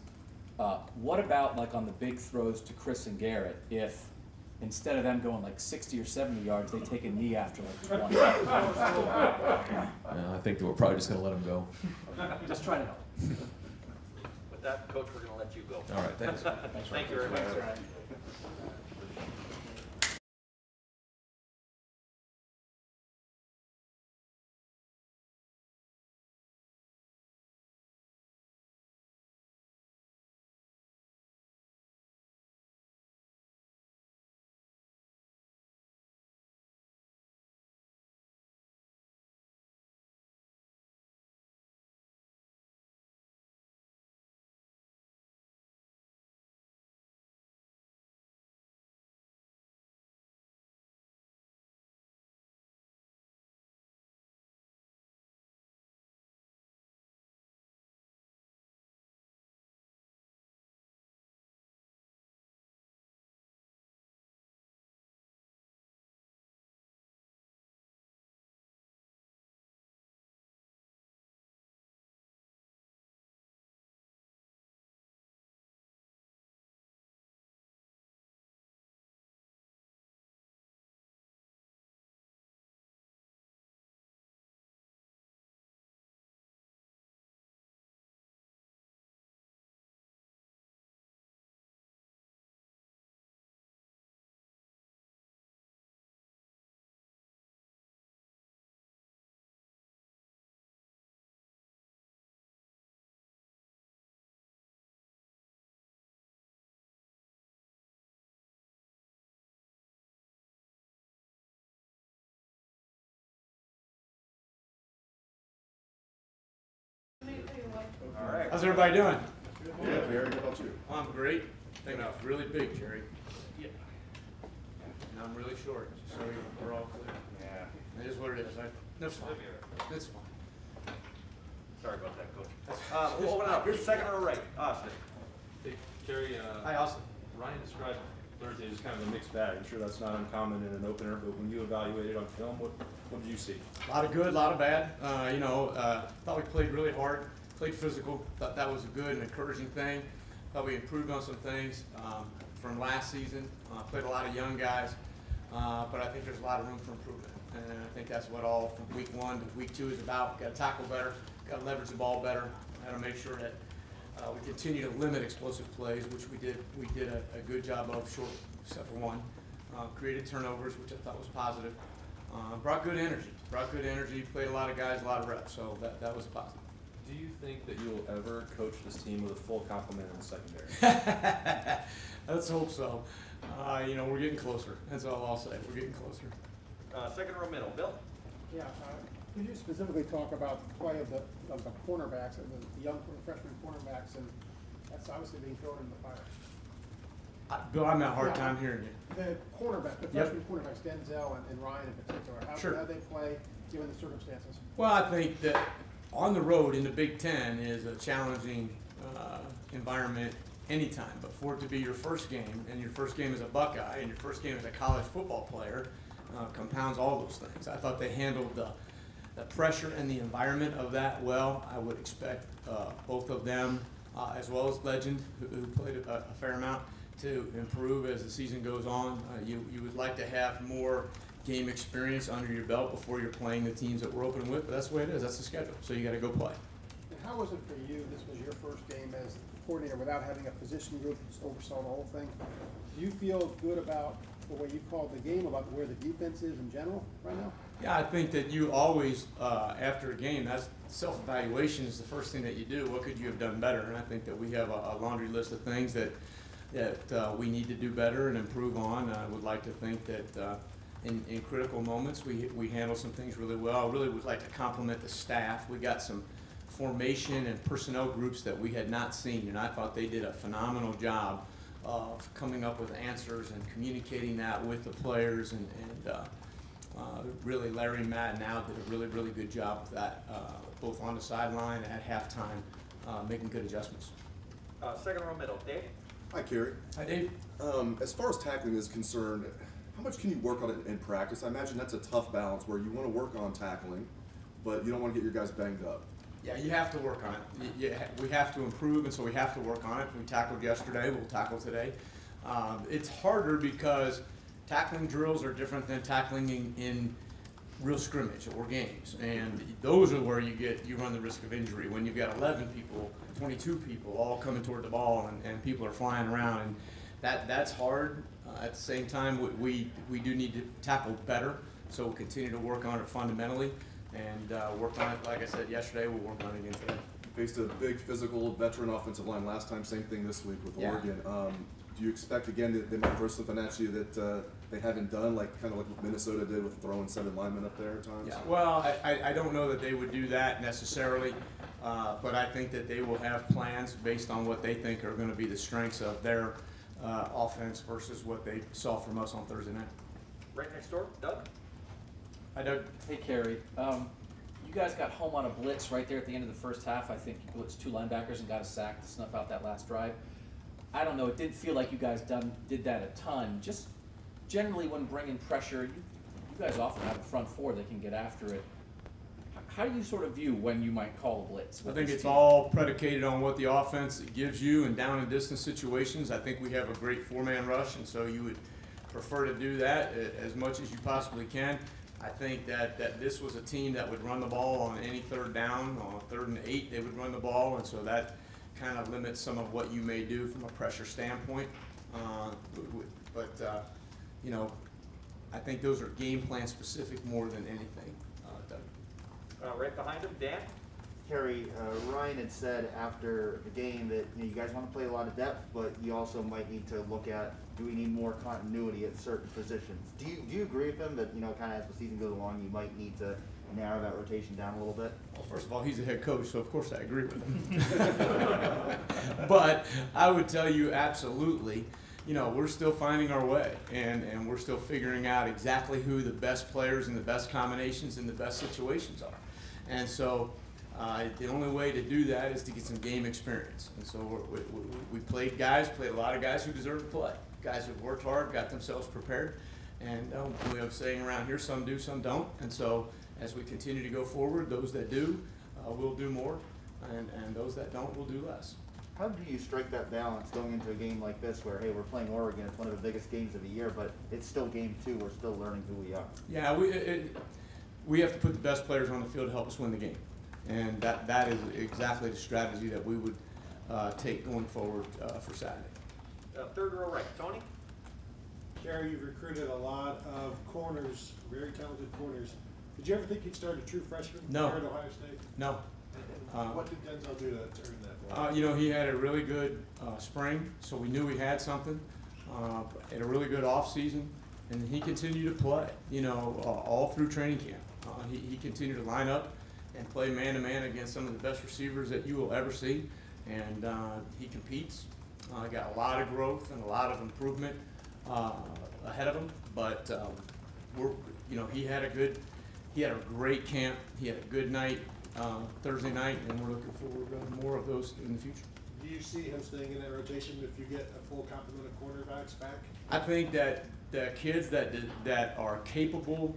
What about like on the big throws to Chris and Garrett, if instead of them going like 60 or 70 yards, they take a knee after like 20? I think that we're probably just going to let them go. Just trying to help. With that, Coach, we're going to let you go. All right, thanks. Thank you very much. All right. How's everybody doing? Good, Jerry. How about you? I'm great. Taking off really big, Jerry. Yeah. And I'm really short, just so we're all clear. Yeah. It is what it is. That's fine. That's fine. Sorry about that, Coach. We'll open it up. Here's second row right. Austin. Terry, Hi, Austin. Ryan described Thursday as kind of a mixed bag. I'm sure that's not uncommon in an opener, but when you evaluated on film, what did you see? A lot of good, a lot of bad. Thought we played really hard, played physical. Thought that was a good and encouraging thing. Thought we improved on some things from last season. Played a lot of young guys, but I think there's a lot of room for improvement. And I think that's what all from week 1 to week 2 is about. Got to tackle better, got to leverage the ball better. Got to make sure that we continue to limit explosive plays, which we did. We did a good job of, short except for one. Created turnovers, which I thought was positive. Brought good energy. Played a lot of guys, a lot of reps. So that was positive. Do you think that you'll ever coach this team with a full complement in the secondary? Let's hope so. We're getting closer. That's all I'll say. We're getting closer. Second row middle, Bill. Yeah, could you specifically talk about the play of the cornerbacks, the young freshman cornerbacks, and that's obviously being thrown in the fire? Bill, I'm having a hard time hearing you. The cornerback, the freshman cornerbacks, Denzel and Ryan in particular, Sure. how they play given the circumstances? Well, I think that on the road in the Big Ten is a challenging environment anytime, but for it to be your first game, and your first game as a Buckeye, and your first game as a college football player, compounds all those things. I thought they handled the pressure and the environment of that well. I would expect both of them, as well as Legend, who played a fair amount, to improve as the season goes on. You would like to have more game experience under your belt before you're playing the teams that we're opening with, but that's the way it is. That's the schedule. So you got to go play. And how was it for you? This was your first game as coordinator without having a position group that just oversaw the whole thing. Do you feel good about the way you called the game, about where the defense is in general right now? Yeah, I think that you always, after a game, that's self-evaluation is the first thing that you do. What could you have done better? And I think that we have a laundry list of things that we need to do better and improve on. I would like to think that in critical moments we handle some things really well. I really would like to compliment the staff. We got some formation and personnel groups that we had not seen, and I thought they did a phenomenal job of coming up with answers and communicating that with the players, and really Larry, Matt, and Al did a really, really good job with that, both on the sideline and at halftime, making good adjustments. Second row middle, Dave. Hi, Kerry. Hi, Dave. As far as tackling is concerned, how much can you work on it in practice? I imagine that's a tough balance where you want to work on tackling, but you don't want to get your guys banged up. Yeah, you have to work on it. We have to improve, and so we have to work on it. We tackled yesterday, we'll tackle today. It's harder because tackling drills are different than tackling in real scrimmage or games, and those are where you run the risk of injury. When you've got 11 people, 22 people all coming toward the ball, and people are flying around, and that's hard. At the same time, we do need to tackle better, so we'll continue to work on it fundamentally. And work on it, like I said yesterday, we'll work on it again today. Faced a big physical veteran offensive line last time, same thing this week with Oregon. Do you expect again that they might throw something at you that they haven't done, like kind of like what Minnesota did with throwing 7 linemen up there at times? Yeah, well, I don't know that they would do that necessarily, but I think that they will have plans based on what they think are going to be the strengths of their offense versus what they saw from us on Thursday night. Right next door, Doug. Hi, Doug. Hey, Kerry. You guys got home on a blitz right there at the end of the first half. I think you blitzed 2 linebackers and got a sack to snuff out that last drive. I don't know. It didn't feel like you guys did that a ton. Just generally when bringing pressure, you guys often have a front 4 that can get after it. How do you sort of view when you might call a blitz? I think it's all predicated on what the offense gives you in down and distance situations. I think we have a great 4-man rush, and so you would prefer to do that as much as you possibly can. I think that this was a team that would run the ball on any 3rd down. On 3rd and 8, they would run the ball, and so that kind of limits some of what you may do from a pressure standpoint. I think those are game plan specific more than anything, Doug. Right behind him, Dan. Kerry, Ryan had said after the game that you guys want to play a lot of depth, but you also might need to look at, do we need more continuity at certain positions? Do you agree with him that kind of as the season goes along, you might need to narrow that rotation down a little bit? Well, first of all, he's a head coach, so of course I agree with him. But I would tell you absolutely, we're still finding our way, and we're still figuring out exactly who the best players and the best combinations and the best situations are. And so The only way to do that is to get some game experience. And so we played a lot of guys who deserve to play. Guys who've worked hard, got themselves prepared. And we have a saying around here, some do, some don't. And so as we continue to go forward, those that do will do more, and those that don't will do less. How do you strike that balance going into a game like this where, hey, we're playing Oregon, it's one of the biggest games of the year, but it's still game 2, we're still learning who we are? Yeah, we have to put the best players on the field to help us win the game. And that is exactly the strategy that we would take going forward for Saturday. Third row right, Tony? Kerry, you've recruited a lot of corners, very talented corners. Did you ever think you'd start a true freshman No. here at Ohio State? No. What did Denzel do to turn that ball? You know, he had a really good spring, so we knew he had something. Had a really good off season, and he continued to play, you know, all through training camp. He continued to line up and play man-to-man against some of the best receivers that you will ever see, and he competes. Got a lot of growth and a lot of improvement ahead of him, but he had a great camp. He had a good night Thursday night, and we're looking forward to more of those in the future. Do you see him staying in that rotation if you get a full complement of cornerbacks back? I think that the kids that are capable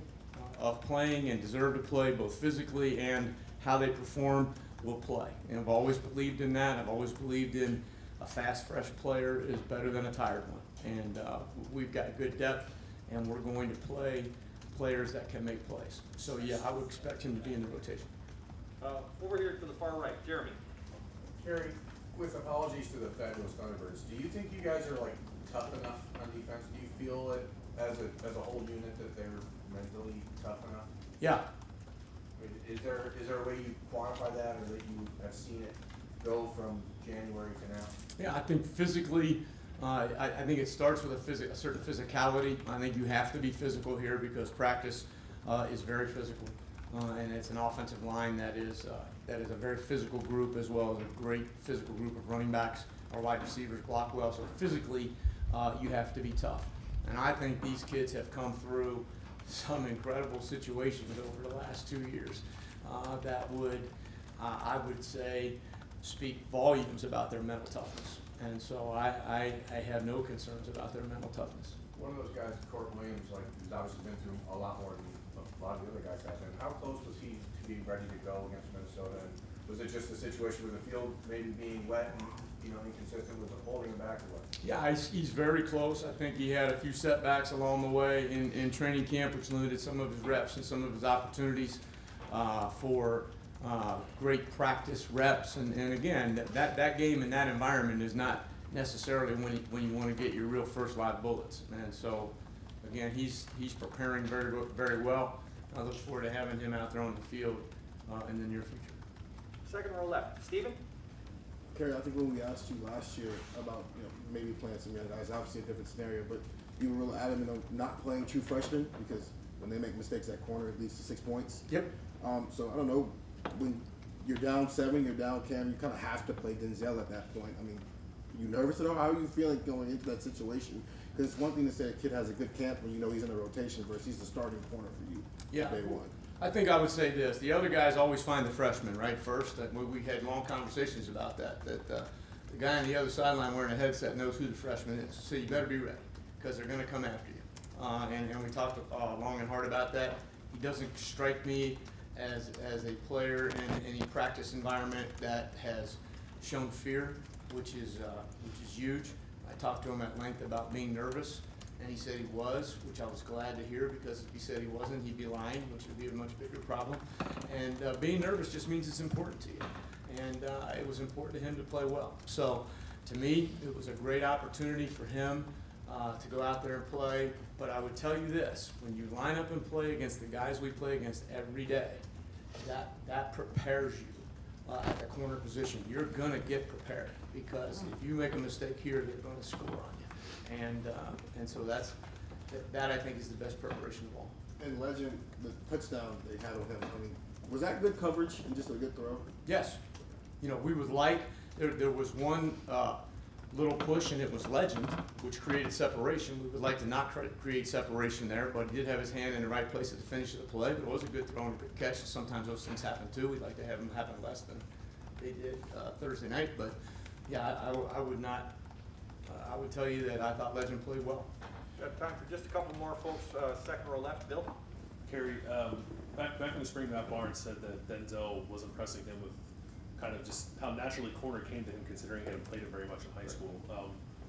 of playing and deserve to play both physically and how they perform will play. And I've always believed in that. I've always believed in a fast, fresh player is better than a tired one. And we've got good depth, and we're going to play players that can make plays. So yeah, I would expect him to be in the rotation. Over here to the far right, Jeremy. Kerry, with apologies to the fabulous Thunderbirds, do you think you guys are like tough enough on defense? Do you feel it as a whole unit that they're mentally tough enough? Yeah. I mean, is there a way you quantify that, or that you have seen it go from January to now? Yeah, I think physically, I think it starts with a certain physicality. I think you have to be physical here because practice is very physical, and it's an offensive line that is a very physical group, as well as a great physical group of running backs. Our wide receivers block well, so physically you have to be tough. And I think these kids have come through some incredible situations over the last 2 years that would, I would say, speak volumes about their mental toughness. And so I have no concerns about their mental toughness. One of those guys, Court Williams, who's obviously been through a lot more than a lot of the other guys have been. How close was he to being ready to go against Minnesota? And was it just a situation with the field maybe being wet and inconsistent with the holding him back, or what? Yeah, he's very close. I think he had a few setbacks along the way in training camp, which limited some of his reps and some of his opportunities for great practice reps. And again, that game and that environment is not necessarily when you want to get your real first live bullets. And so, again, he's preparing very, very well. I look forward to having him out there on the field in the near future. Second row left, Stephen. Kerry, I think when we asked you last year about maybe playing some young guys, obviously a different scenario, but you were real adamant on not playing true freshmen because when they make mistakes at corner, it leads to 6 points. Yep. So I don't know, when you're down 7, you're down Cam, you kind of have to play Denzel at that point. I mean, are you nervous at all? How are you feeling going into that situation? Because it's one thing to say a kid has a good camp when you know he's in a rotation versus he's the starting corner for you day one. I think I would say this. The other guys always find the freshman, right, first. We had long conversations about that the guy on the other sideline wearing a headset knows who the freshman is. So you better be ready because they're going to come after you. And we talked long and hard about that. He doesn't strike me as a player in any practice environment that has shown fear, which is huge. I talked to him at length about being nervous, and he said he was, which I was glad to hear, because if he said he wasn't, he'd be lying, which would be a much bigger problem. And being nervous just means it's important to you. And it was important to him to play well. So to me, it was a great opportunity for him to go out there and play. But I would tell you this, when you line up and play against the guys we play against every day, that prepares you at the corner position. You're going to get prepared, because if you make a mistake here, they're going to score on you. And so that I think is the best preparation of all. And Legend, the touchdown they had on him, I mean, was that good coverage and just a good throw? Yes. We would like, there was one little push, and it was Legend, which created separation. We would like to not create separation there, but he did have his hand in the right place at the finish of the play, but it was a good throw and a good catch. Sometimes those things happen too. We'd like to have them happen less than they did Thursday night, but yeah, I would not, I would tell you that I thought Legend played well. Got time for just a couple more folks, second row left. Bill? Kerry, back in the spring, Matt Barnes said that Denzel was impressing him with kind of just how naturally corner came to him, considering he hadn't played it very much in high school.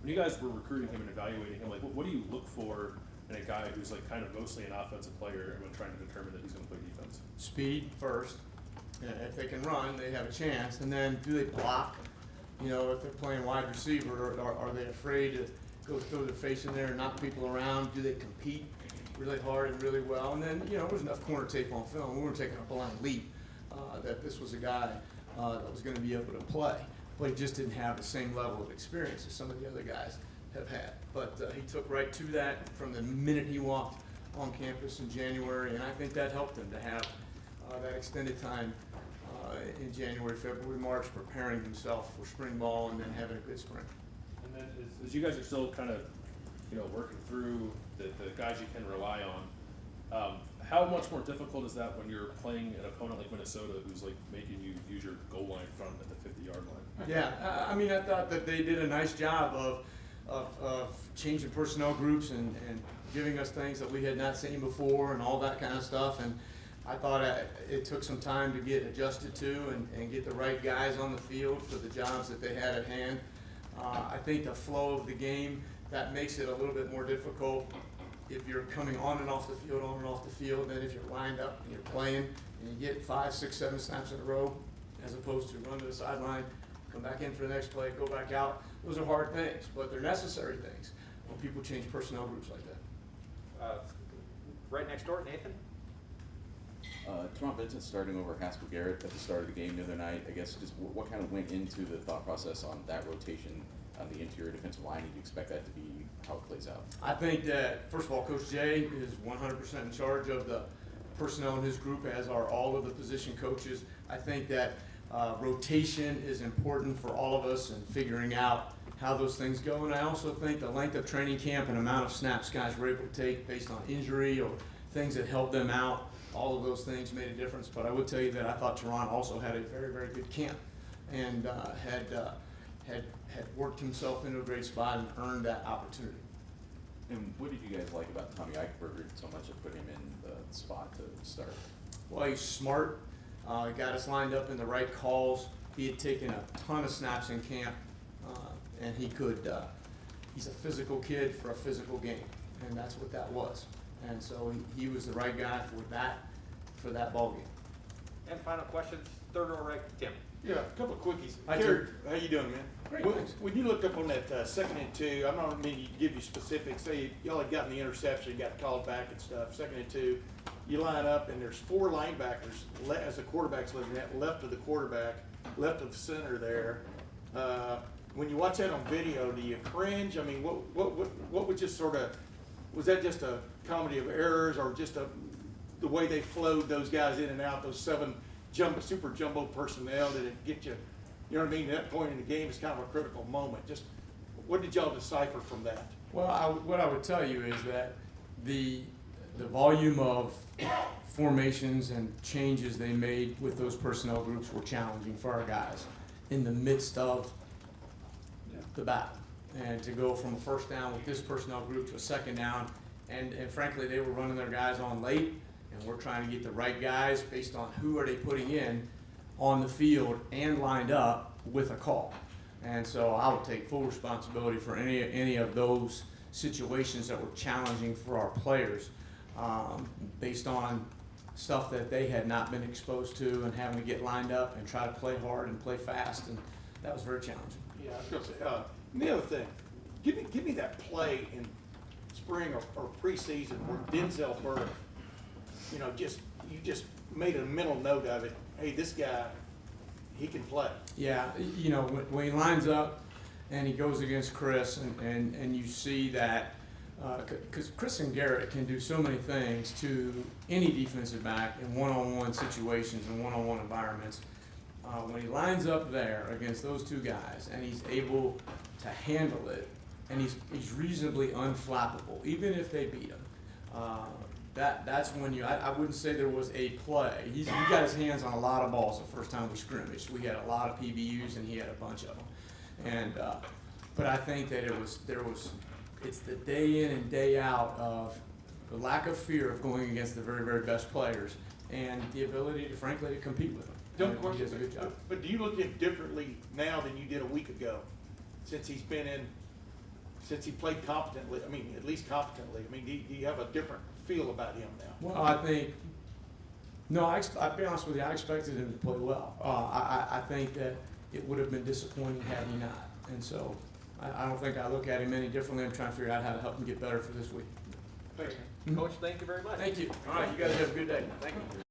When you guys were recruiting him and evaluating him, like what do you look for in a guy who's like kind of mostly an offensive player and when trying to determine that he's going to play defense? Speed first. If they can run, they have a chance. And then do they block? You know, if they're playing wide receiver, are they afraid to go through their face in there and knock people around? Do they compete really hard and really well? And then, you know, there's enough corner tape on film. We weren't taking a blind leap that this was a guy that was going to be able to play. But he just didn't have the same level of experience as some of the other guys have had. But he took right to that from the minute he walked on campus in January, and I think that helped him to have that extended time in January, February, March, preparing himself for spring ball and then having a good spring. And then as you guys are still kind of, you know, working through the guys you can rely on, how much more difficult is that when you're playing an opponent like Minnesota who's like making you use your goal line front at the 50-yard line? Yeah, I mean, I thought that they did a nice job of changing personnel groups and giving us things that we had not seen before and all that kind of stuff. And I thought it took some time to get adjusted to and get the right guys on the field for the jobs that they had at hand. I think the flow of the game, that makes it a little bit more difficult if you're coming on and off the field, than if you're lined up and you're playing and you get 5, 6, 7 snaps in a row, as opposed to run to the sideline, come back in for the next play, go back out. Those are hard things, but they're necessary things when people change personnel groups like that. Right next door, Nathan? Teron Vincent starting over Haskell Garrett at the start of the game the other night. I guess just what kind of went into the thought process on that rotation on the interior defensive line? Do you expect that to be how it plays out? I think that, first of all, Coach Jay is 100% in charge of the personnel in his group, as are all of the position coaches. I think that rotation is important for all of us in figuring out how those things go. And I also think the length of training camp and amount of snaps guys were able to take based on injury or things that helped them out, all of those things made a difference. But I would tell you that I thought Teron also had a very, very good camp and had worked himself into a great spot and earned that opportunity. And what did you guys like about Tommy Eichenberger so much that put him in the spot to start? Well, he's smart, got us lined up in the right calls. He had taken a ton of snaps in camp, and he could, he's a physical kid for a physical game, and that's what that was. And so he was the right guy for that ball game. And final questions, third row right, Tim. Yeah, a couple of quickies. Hi, Kerry, Tim. how you doing, man? Great, When, thanks. when you looked up on that 2nd and 2, I'm not meaning to give you specifics. Say y'all had gotten the interception, got called back and stuff. 2nd and 2, you line up and there's 4 linebackers as the quarterback's looking at left of the quarterback, left of the center there. When you watch that on video, do you cringe? I mean, what would just sort of, was that just a comedy of errors or just the way they flowed those guys in and out, those 7 super jumbo personnel? Did it get you, you know what I mean, at that point in the game is kind of a critical moment. Just what did y'all decipher from that? Well, what I would tell you is that the volume of formations and changes they made with those personnel groups were challenging for our guys in the midst of the battle. And to go from a first down with this personnel group to a second down, and frankly, they were running their guys on late, and we're trying to get the right guys based on who are they putting in on the field and lined up with a call. And so I would take full responsibility for any of those situations that were challenging for our players based on stuff that they had not been exposed to and having to get lined up and try to play hard and play fast, and that was very challenging. Yeah, I was going to say, and the other thing, give me that play in spring or preseason where Denzel Bern, you know, you just made a mental note of it. Hey, this guy, he can play. Yeah, you know, when he lines up and he goes against Chris and you see that, because Chris and Garrett can do so many things to any defensive back in one-on-one situations and one-on-one environments. when he lines up there against those two guys and he's able to handle it, and he's reasonably unflappable, even if they beat him. That's when I wouldn't say there was a play. He got his hands on a lot of balls the first time we scrimmaged. We had a lot of PBUs and he had a bunch of them. And but I think that it's the day in and day out of the lack of fear of going against the very, very best players and the ability to, frankly, to compete with them. Don't And he question does a good job. But do you look at him differently now than you did a week ago, since he played competently? I mean, at least competently. I mean, do you have a different feel about him now? Well, I think, no, I'll be honest with you, I expected him to play well. I think that it would have been disappointing had he not. And so I don't think I look at him any differently. I'm trying to figure out how to help him get better for this week. Thanks. Coach, thank you very much. Thank you. All right, you guys have a good day. Thank you.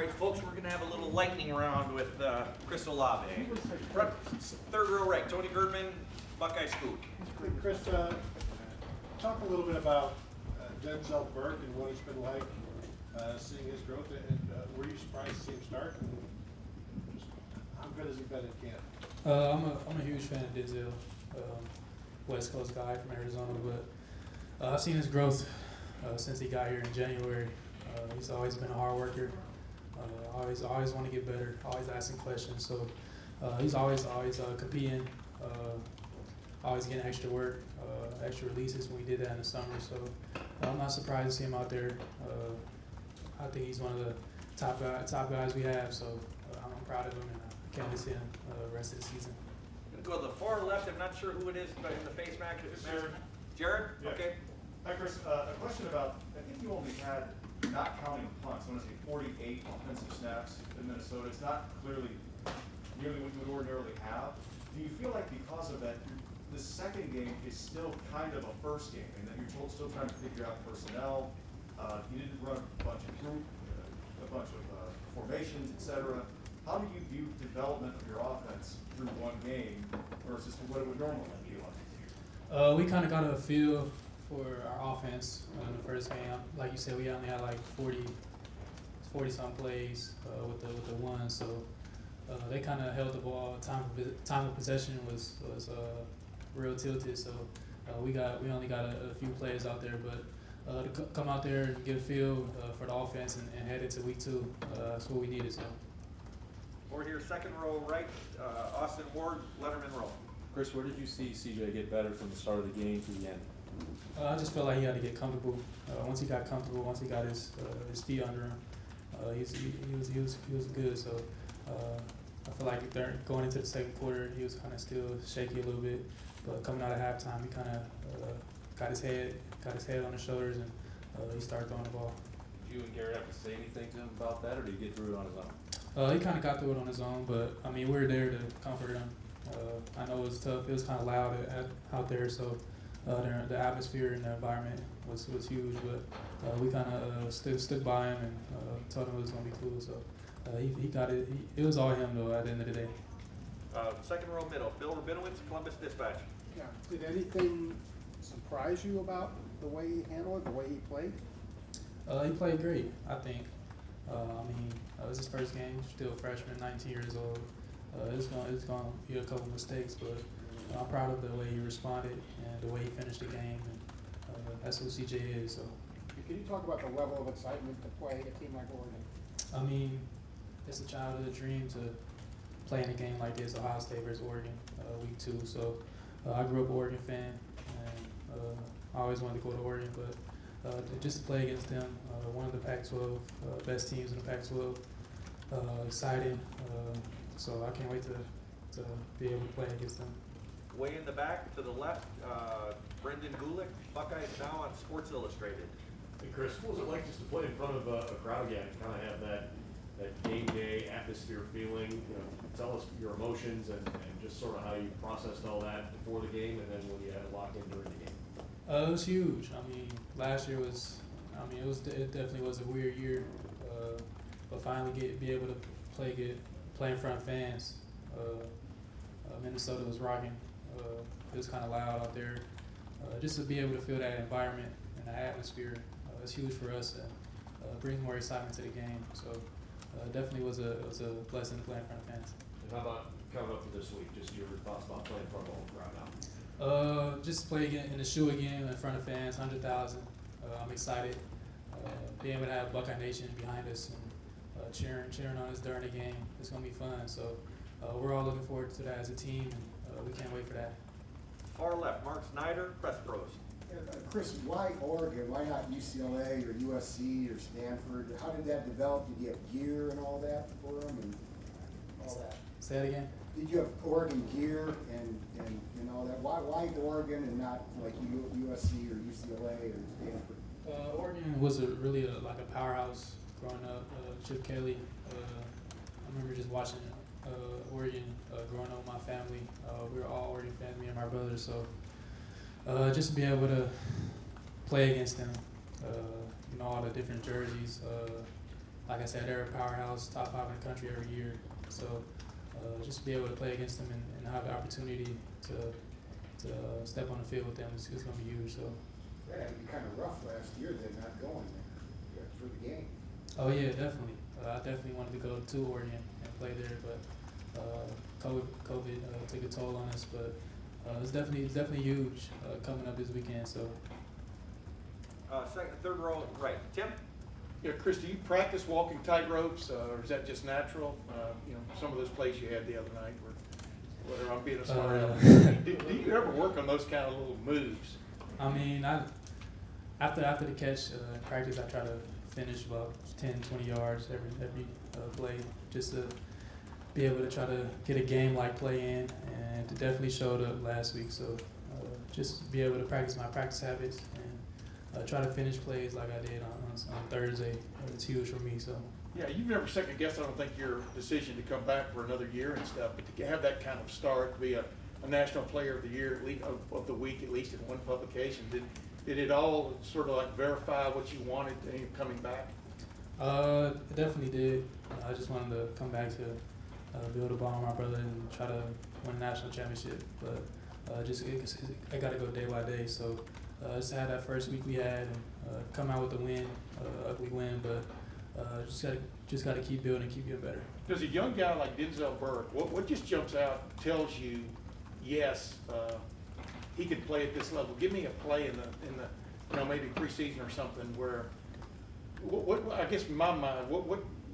right, folks, we're going to have a little lightning round with Chris Olave. Third row right, Tony Girdman, BuckeyeScoop. Hey, Chris, talk a little bit about Denzel Burke and what it's been like seeing his growth, and were you surprised to see him start? And just how good has he been in camp? I'm a huge fan of Denzel, West Coast guy from Arizona, but I've seen his growth since he got here in January. He's always been a hard worker. Always want to get better. Always asking questions. So he's always competing. Always getting extra work, extra releases when we did that in the summer. So I'm not surprised to see him out there. I think he's one of the top guys we have. So I'm proud of him, and I can't wait to see him the rest of the season. I'm going to go to the far left. I'm not sure who it is, but in the face mask. Jared? Yeah. Okay. Hi, Chris. A question about, I think you only had, not counting punts, I want to say 48 offensive snaps in Minnesota. It's not clearly nearly what you would ordinarily have. Do you feel like because of that, the second game is still kind of a first game, and that you're still trying to figure out personnel? You didn't run a bunch of group, a bunch of formations, etc. How do you view development of your offense through one game versus what it would normally be like? We kind of got a feel for our offense in the first game. Like you said, we only had like 40 some plays with the one, so they kind of held the ball. Time of possession was real tilted, so we only got a few plays out there, but to come out there and get a feel for the offense and head into week 2, that's what we needed. So. Over here, second row right, Austin Ward, Letterman row. Chris, where did you see CJ get better from the start of the game to the end? I just felt like he had to get comfortable. Once he got comfortable, once he got his feet under him, he was good. So I feel like going into the second quarter, he was kind of still shaky a little bit. But coming out of halftime, he kind of got his head on his shoulders, and he started throwing the ball. Did you and Garrett have to say anything to him about that, or did he get through it on his own? He kind of got through it on his own, but I mean, we were there to comfort him. I know it was tough. It was kind of loud out there, so the atmosphere and the environment was huge. But we kind of stood by him and told him it was going to be cool. So he got it. It was all him, though, at the end of the day. Second row middle, Bill Rabinowitz, Columbus Dispatch. Yeah. Did anything surprise you about the way he handled it, the way he played? He played great, I think. I mean, it was his first game, still a freshman, 19 years old. It's going to be a couple mistakes, but I'm proud of the way he responded and the way he finished the game. And that's who CJ is. So. Can you talk about the level of excitement to play a team like Oregon? I mean, it's a childhood dream to play in a game like this, Ohio State versus Oregon, week 2. So I grew up an Oregon fan, and I always wanted to go to Oregon, but just to play against them, one of the Pac-12 best teams in the Pac-12, exciting. So I can't wait to be able to play against them. Way in the back to the left, Brendan Gulick, Buckeyes now on Sports Illustrated. Hey Chris, what was it like just to play in front of a crowd again and kind of have that game day atmosphere feeling? You know, tell us your emotions and just sort of how you processed all that before the game and then when you had it locked in during the game. It was huge. I mean, last year it definitely was a weird year, but finally be able to play in front of fans. Minnesota was rocking. It was kind of loud out there. Just to be able to feel that environment and the atmosphere, it's huge for us and brings more excitement to the game. So definitely was a blessing to play in front of fans. And how about coming up for this week? Just your thoughts about playing in front of a whole crowd now? Just play again in the shoe again in front of fans, 100,000. I'm excited. Being able to have Buckeye Nation behind us and cheering on us during the game. It's gonna be fun. So we're all looking forward to that as a team, and we can't wait for that. Far left, Mark Snyder, Press Pros. Chris, why Oregon? Why not UCLA or USC or Stanford? How did that develop? Did you have gear and all that for them and all that? Say that again? Did you have Oregon gear and all that? Why Oregon and not like USC or UCLA or Stanford? Oregon was really like a powerhouse growing up. Chip Kelly. I remember just watching Oregon growing up with my family. We were all Oregon fans, me and my brother. So just to be able to play against them, all the different jerseys, like I said, they're a powerhouse, top 5 in the country every year. So just to be able to play against them and have the opportunity to step on the field with them is going to be huge. So. That had to be kind of rough last year, then, not going there for the game. Oh yeah, definitely. I definitely wanted to go to Oregon and play there, but COVID took a toll on us. But it's definitely huge coming up this weekend. So. Third row, right. Tim? Yeah, Chris, do you practice walking tight ropes, or is that just natural? You know, some of those plays you had the other night were, whether I'm being a smart aleck. Do you ever work on those kind of little moves? I mean, after the catch in practice, I try to finish about 10, 20 yards every play, just to be able to try to get a game-like play in, and it definitely showed up last week. So just be able to practice my practice habits and try to finish plays like I did on Thursday. It's huge for me. So. Yeah, you've never second guessed, I don't think, your decision to come back for another year and stuff, but to have that kind of start, to be a National Player of the Year, at least of the week, at least in one publication, did it all sort of like verify what you wanted coming back? It definitely did. I just wanted to come back to build upon my brother and try to win a national championship. But I got to go day by day. So just had that first week we had and come out with a win, ugly win, but just got to keep building, keep getting better. Does a young guy like Denzel Burke, what just jumps out, tells you, yes, he could play at this level? Give me a play in the maybe preseason or something where, what I guess in my mind, what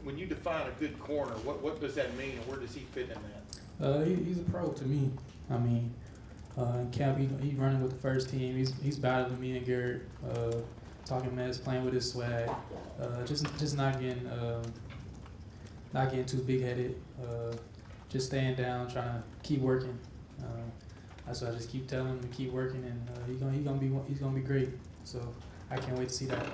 when you define a good corner, what does that mean, and where does he fit in that? He's a pro to me. I mean, in camp, he's running with the first team. He's battling me and Garrett, talking mess, playing with his swag, just not getting too big headed, just staying down, trying to keep working. So I just keep telling him to keep working, and he's gonna be great. So I can't wait to see that.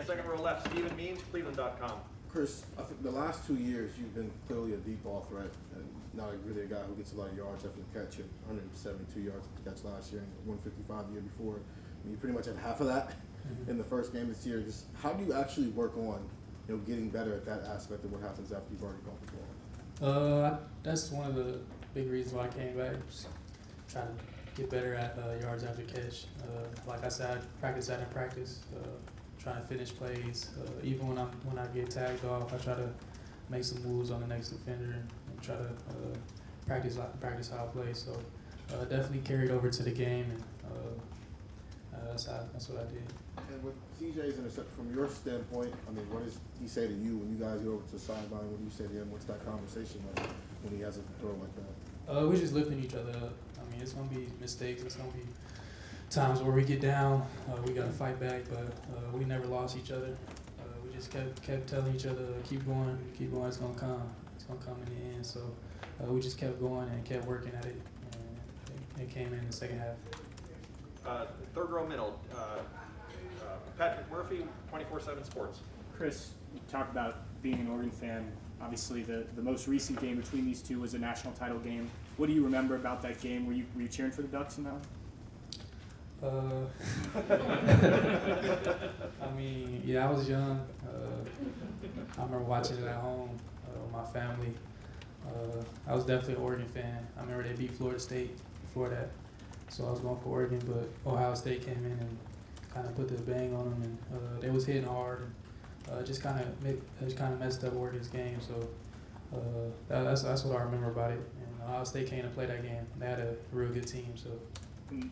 Second row left, Stephen Means, Cleveland.com. Chris, I think the last 2 years you've been clearly a deep ball threat, and not really a guy who gets a lot of yards after the catch. 172 yards after the catch last year, and 155 the year before. I mean, you pretty much had half of that in the first game this year. Just how do you actually work on, getting better at that aspect of what happens after you've already gone before? That's one of the big reasons why I came back. Just trying to get better at yards after catch. Like I said, I practice that in practice. Trying to finish plays. Even when I get tagged off, I try to make some moves on the next defender and try to practice how I play. So definitely carried over to the game, and that's what I did. And with CJ's interception, from your standpoint, I mean, what does he say to you when you guys go over to the sideline? What do you say to him? What's that conversation like when he has a throw like that? We're just lifting each other up. I mean, it's gonna be mistakes. It's gonna be times where we get down. We gotta fight back, but we never lost each other. We just kept telling each other, keep going. It's gonna come. It's gonna come in the end. So we just kept going and kept working at it, and it came in the second half. Third row middle, Patrick Murphy, 24/7 Sports. Chris, you talked about being an Oregon fan. Obviously, the most recent game between these two was a national title game. What do you remember about that game? Were you cheering for the Ducks in that one? I mean, yeah, I was young. I remember watching it at home with my family. I was definitely an Oregon fan. I remember they beat Florida State before that, so I was going for Oregon. But Ohio State came in and kind of put the bang on them, and they was hitting hard, and just kind of messed up Oregon's game. So that's what I remember about it. And Ohio State came to play that game. They had a real good team. So.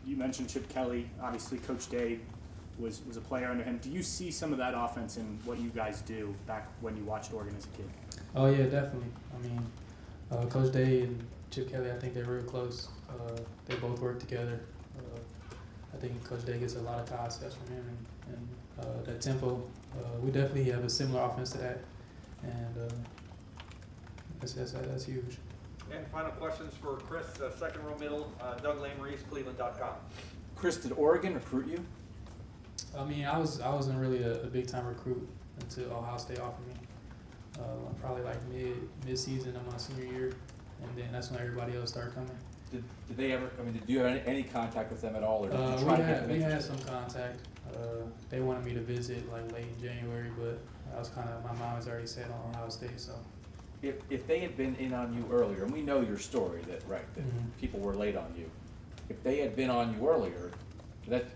You mentioned Chip Kelly. Obviously, Coach Day was a player under him. Do you see some of that offense in what you guys do back when you watched Oregon as a kid? Oh yeah, definitely. I mean, Coach Day and Chip Kelly, I think they're real close. They both work together. I think Coach Day gets a lot of concepts from him, and that tempo. We definitely have a similar offense to that, and that's huge. And final questions for Chris, second row middle, Doug Lamreese, Cleveland.com. Chris, did Oregon recruit you? I mean, I wasn't really a big time recruit until Ohio State offered me. Probably like mid-season of my senior year, and then that's when everybody else started coming. Did they ever, I mean, did you have any contact with them at all, or did you We try to get them had interested? some contact. They wanted me to visit like late in January, but I was kind of, my mind was already set on Ohio State, so. If they had been in on you earlier, and we know your story, that people were late on you. If they had been on you earlier,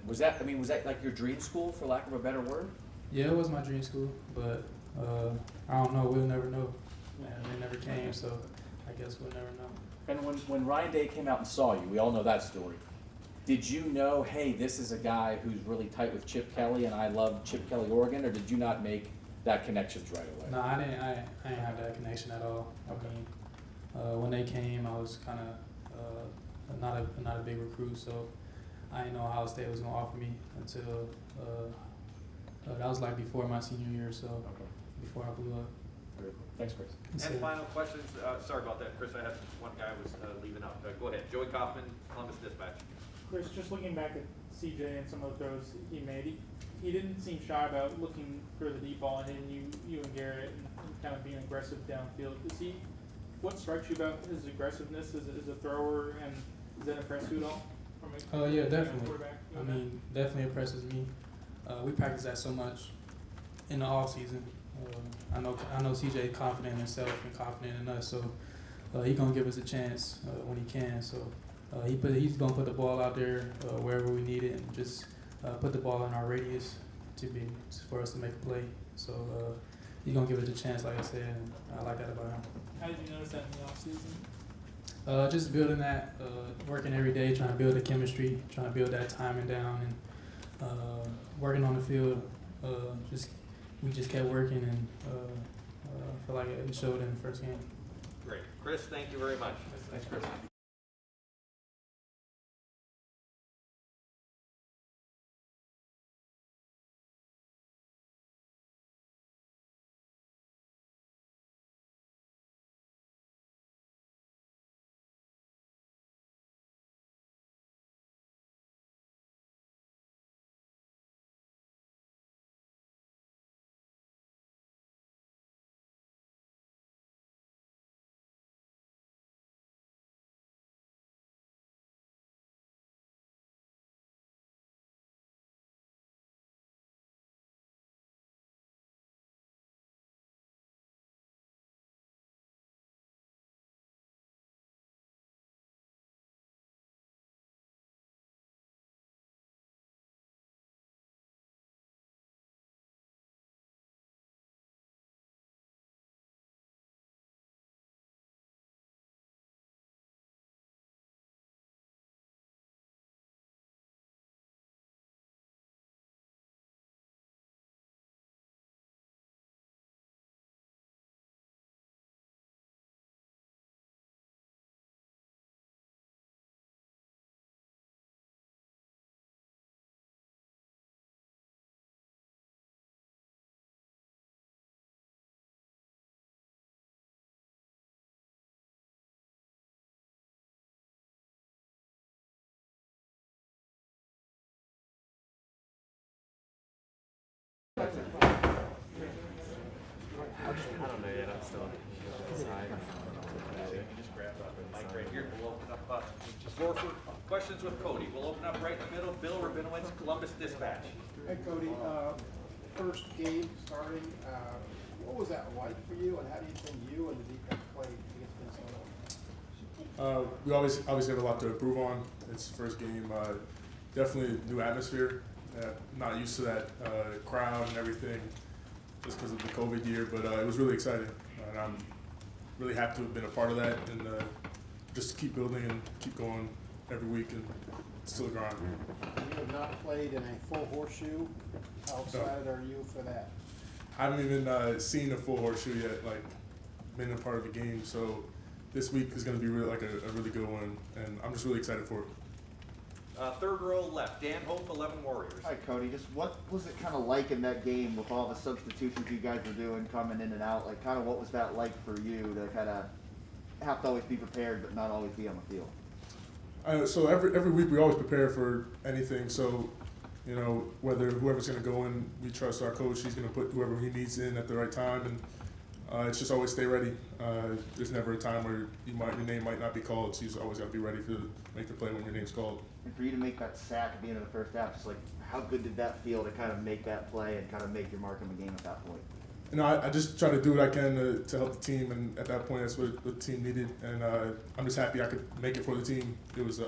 was that like your dream school, for lack of a better word? Yeah, it was my dream school, but I don't know. We'll never know. And they never came, so I guess we'll never know. And when Ryan Day came out and saw you, we all know that story. Did you know, hey, this is a guy who's really tight with Chip Kelly, and I love Chip Kelly, Oregon, or did you not make that connections right away? No, I didn't have that connection at all. I mean, when they came, I was kind of not a big recruit, so I didn't know Ohio State was gonna offer me until that was like before my senior year, so before I blew up. Thanks, Chris. And final questions, sorry about that, Chris, I had one guy was leaving out. Go ahead, Joey Kaufman, Columbus Dispatch. Chris, just looking back at CJ and some of the throws he made, he didn't seem shy about looking for the deep ball and hitting you and Garrett and kind of being aggressive downfield. What strikes you about his aggressiveness as a thrower, and does that impress you at all? Yeah, definitely. I mean, definitely impresses me. We practice that so much in the off season. I know CJ confident in himself and confident in us, so he's gonna give us a chance when he can. So he's gonna put the ball out there wherever we need it, and just put the ball in our radius for us to make a play. So he's gonna give us a chance, like I said, and I like that about him. How did you notice that in the off season? Just building that, working every day, trying to build the chemistry, trying to build that timing down, and working on the field. We just kept working, and I feel like it showed in the first game. Great. Chris, thank you very much. Thanks, Chris. I don't know yet, I'm still inside. Just grab up and Mike right here, we'll open up, floor for questions with Cody. We'll open up right in the middle, Bill Rabinowitz, Columbus Dispatch. Hey Cody, first game starting, what was that like for you, and how do you think you and the defense played against Minnesota? We always have a lot to improve on. It's the first game. Definitely new atmosphere. Not used to that crowd and everything, just because of the COVID year. But it was really exciting, and I'm really happy to have been a part of that, and just keep building and keep going every week and still grind. You have not played in a full horseshoe. How excited are you for that? I haven't even seen a full horseshoe yet, like been a part of the game. So this week is going to be really, like a really good one, and I'm just really excited for it. Third row left, Dan Hope, 11 Warriors. Hi, Cody. Just what was it kind of like in that game with all the substitutions you guys were doing, coming in and out? Like, kind of what was that like for you to kind of have to always be prepared but not always be on the field? So every week we always prepare for anything. So, you know, whether whoever's going to go in, we trust our coach. He's going to put whoever he needs in at the right time. It's just always stay ready. There's never a time where your name might not be called, so you just always got to be ready to make the play when your name's called. And for you to make that sack at the end of the first half, just like how good did that feel to kind of make that play and kind of make your mark on the game at that point? You know, I just try to do what I can to help the team, and at that point, that's what the team needed. And I'm just happy I could make it for the team. It was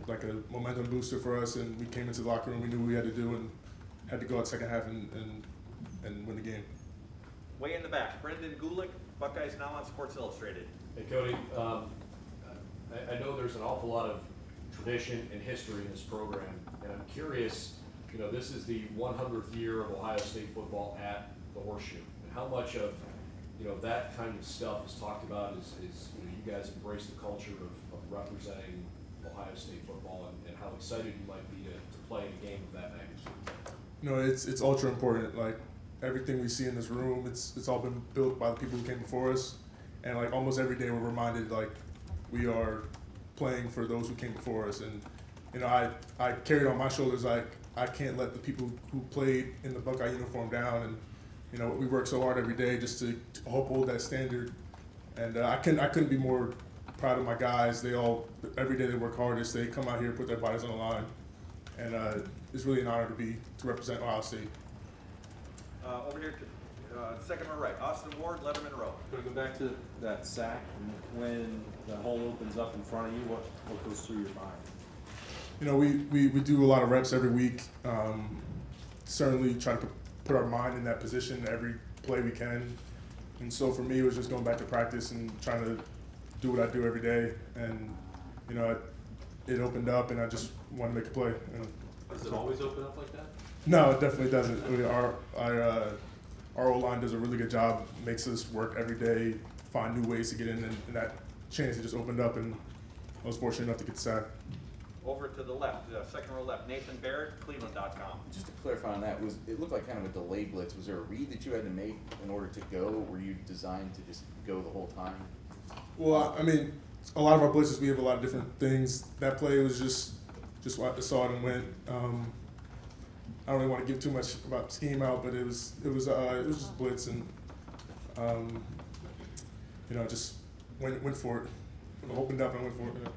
like a momentum booster for us, and we came into the locker room, we knew what we had to do, and had to go out second half and win the game. Way in the back, Brendan Gulick, Buckeyes Now on Sports Illustrated. Hey Cody, I know there's an awful lot of tradition and history in this program, and I'm curious, you know, this is the 100th year of Ohio State football at the Horseshoe, and how much of, you know, that kind of stuff is talked about is you know, you guys embrace the culture of representing Ohio State football, and how excited you might be to play in a game of that magnitude. You know, it's ultra important. Like, everything we see in this room, it's all been built by the people who came before us, and like almost every day we're reminded like we are playing for those who came before us. And you know, I carried on my shoulders like I can't let the people who played in the Buckeye uniform down, and you know, we work so hard every day just to uphold that standard. And I couldn't be more proud of my guys. They all, every day they work hardest. They come out here, put their bodies on the line, and it's really an honor to represent Ohio State. Over here to second row right, Austin Ward, Letterman Row. Going to go back to that sack, when the hole opens up in front of you, what goes through your mind? You know, we do a lot of reps every week. Certainly try to put our mind in that position every play we can. And so for me, it was just going back to practice and trying to do what I do every day. And, you know, it opened up and I just wanted to make a play. And Does it always open up like that? no, it definitely doesn't. I mean, our O-line does a really good job, makes us work every day, find new ways to get in, and that chance it just opened up, and I was fortunate enough to get the sack. Over to the left, second row left, Nathan Barrett, Cleveland.com. Just to clarify on that, it looked like kind of a delayed blitz. Was there a read that you had to make in order to go? Were you designed to just go the whole time? Well, I mean, a lot of our blitzes, we have a lot of different things. That play was just saw it and went. I don't really want to give too much about scheme out, but it was just blitz, and you know, just went for it. Opened up and went for it. Yeah.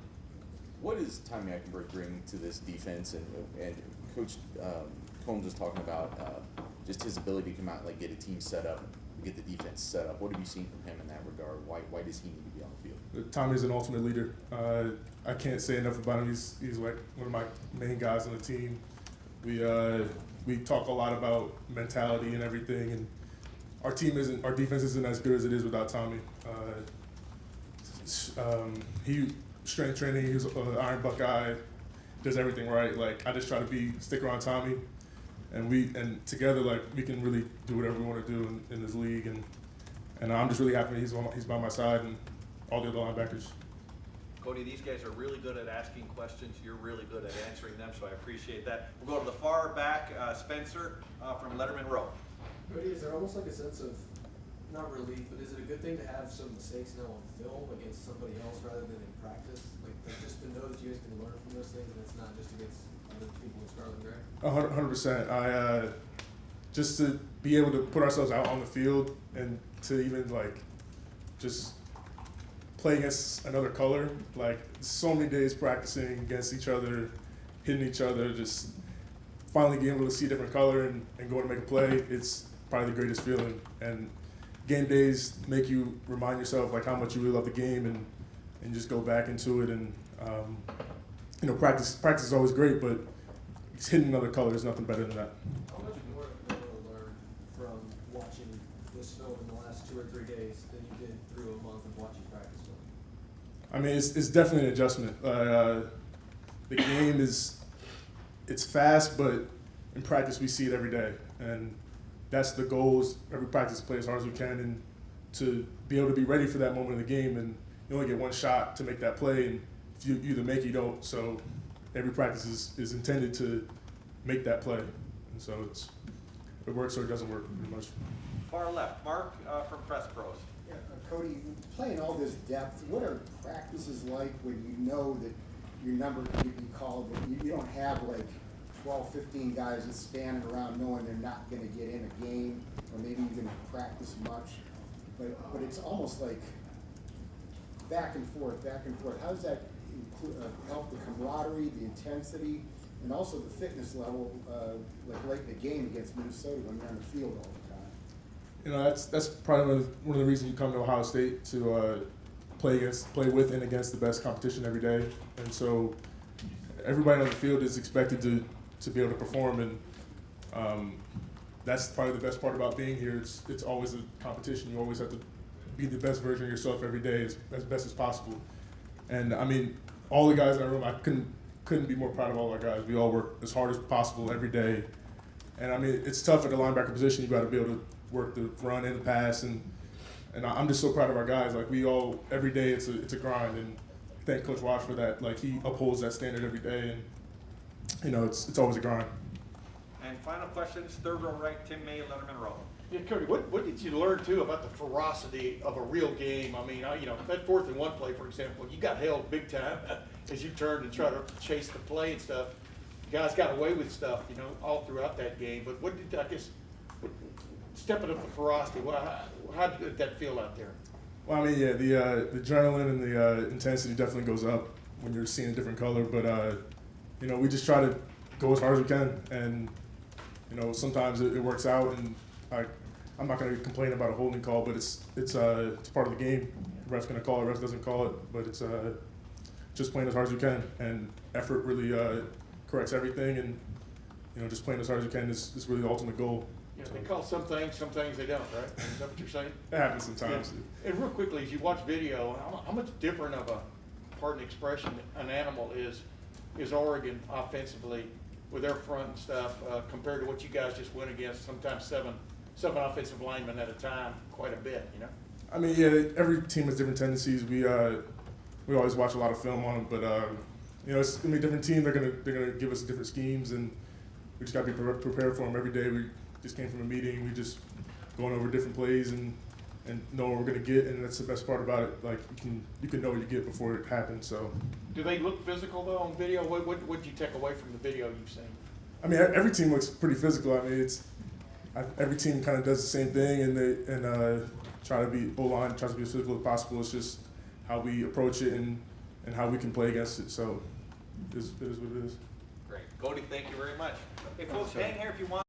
What does Tommy Hackenberg bring to this defense? And Coach Combs was talking about just his ability to come out and like get a team set up, get the defense set up. What have you seen from him in that regard? Why does he need to be on the field? Tommy's an ultimate leader. I can't say enough about him. He's like one of my main guys on the team. We talk a lot about mentality and everything, and our defense isn't as good as it is without Tommy. He strength training, he's an Iron Buckeye, does everything right. Like, I just try to stick around Tommy, and together, like, we can really do whatever we want to do in this league, and I'm just really happy he's by my side, and all the other linebackers. Cody, these guys are really good at asking questions. You're really good at answering them, so I appreciate that. We'll go to the far back, Spencer from Letterman Row. Cody, is there almost like a sense of, not relief, but is it a good thing to have some mistakes now on film against somebody else rather than in practice? Like just to know that you guys can learn from those things and it's not just against other people in Scarlet and Gray? 100%. Just to be able to put ourselves out on the field and to even like just play against another color, like so many days practicing against each other, hitting each other, just finally being able to see a different color and go to make a play, it's probably the greatest feeling. And game days make you remind yourself like how much you really love the game and just go back into it. And you know, practice is always great, but hitting another color is nothing better than that. How much more have you learned from watching this film in the last 2 or 3 days than you did through a month of watching practice film? I mean, it's definitely an adjustment. The game it's fast, but in practice we see it every day, and that's the goal. Is every practice play as hard as we can, and to be able to be ready for that moment in the game. And you only get one shot to make that play, and if you either make it, you don't. So every practice is intended to make that play, and so it works or it doesn't work pretty much. Far left, Mark from Press Pros. Yeah, Cody, playing all this depth, what are practices like when you know that your number can be called, and you don't have like 12, 15 guys just standing around knowing they're not gonna get in a game, or maybe even practice much. But it's almost like back and forth, back and forth. How does that help the camaraderie, the intensity, and also the fitness level, like late in the game against Minnesota when you're on the field all the time? You know, that's probably one of the reasons you come to Ohio State, to play with and against the best competition every day. And so everybody on the field is expected to be able to perform, and that's probably the best part about being here. It's always a competition. You always have to be the best version of yourself every day as best as possible. And I mean, all the guys in our room, I couldn't be more proud of all our guys. We all work as hard as possible every day. And I mean, it's tough at the linebacker position. You got to be able to work the run and the pass, and I'm just so proud of our guys. Like, we all, every day it's a grind, and thank Coach Walsh for that. Like, he upholds that standard every day, and you know, it's always a grind. And final questions, third row right, Tim May, Letterman row. Yeah, Cody, what did you learn too about the ferocity of a real game? I mean, you know, that 4th and 1 play, for example, you got held big time as you turned and tried to chase the play and stuff. You guys got away with stuff, you know, all throughout that game. But what did, I guess, stepping up the ferocity, how did that feel out there? Well, I mean, yeah, the adrenaline and the intensity definitely goes up when you're seeing a different color. But you know, we just try to go as hard as we can, and you know, sometimes it works out, and I'm not going to complain about a holding call, but it's part of the game. The ref's going to call it, the ref doesn't call it, but it's just playing as hard as you can, and effort really corrects everything, and you know, just playing as hard as you can is really the ultimate goal. Yeah, they call some things they don't, right? Is that what you're saying? It happens sometimes. Yeah. And real quickly, as you watch video, how much different of a, pardon the expression, an animal is Oregon offensively with their front and stuff compared to what you guys just went against, sometimes seven offensive linemen at a time, quite a bit, you know? I mean, yeah, every team has different tendencies. We always watch a lot of film on them, but you know, it's gonna be a different team. They're gonna give us different schemes, and we just gotta be prepared for them every day. We just came from a meeting. We just going over different plays and know what we're gonna get, and that's the best part about it. Like, you can know what you get before it happens. So. Do they look physical though on video? What did you take away from the video you've seen? I mean, every team looks pretty physical. I mean, every team kind of does the same thing, and try to be O-line, tries to be as physical as possible. It's just how we approach it and how we can play against it. So it is what it is. Great, Cody, thank you very much. Hey folks, hang here if you want.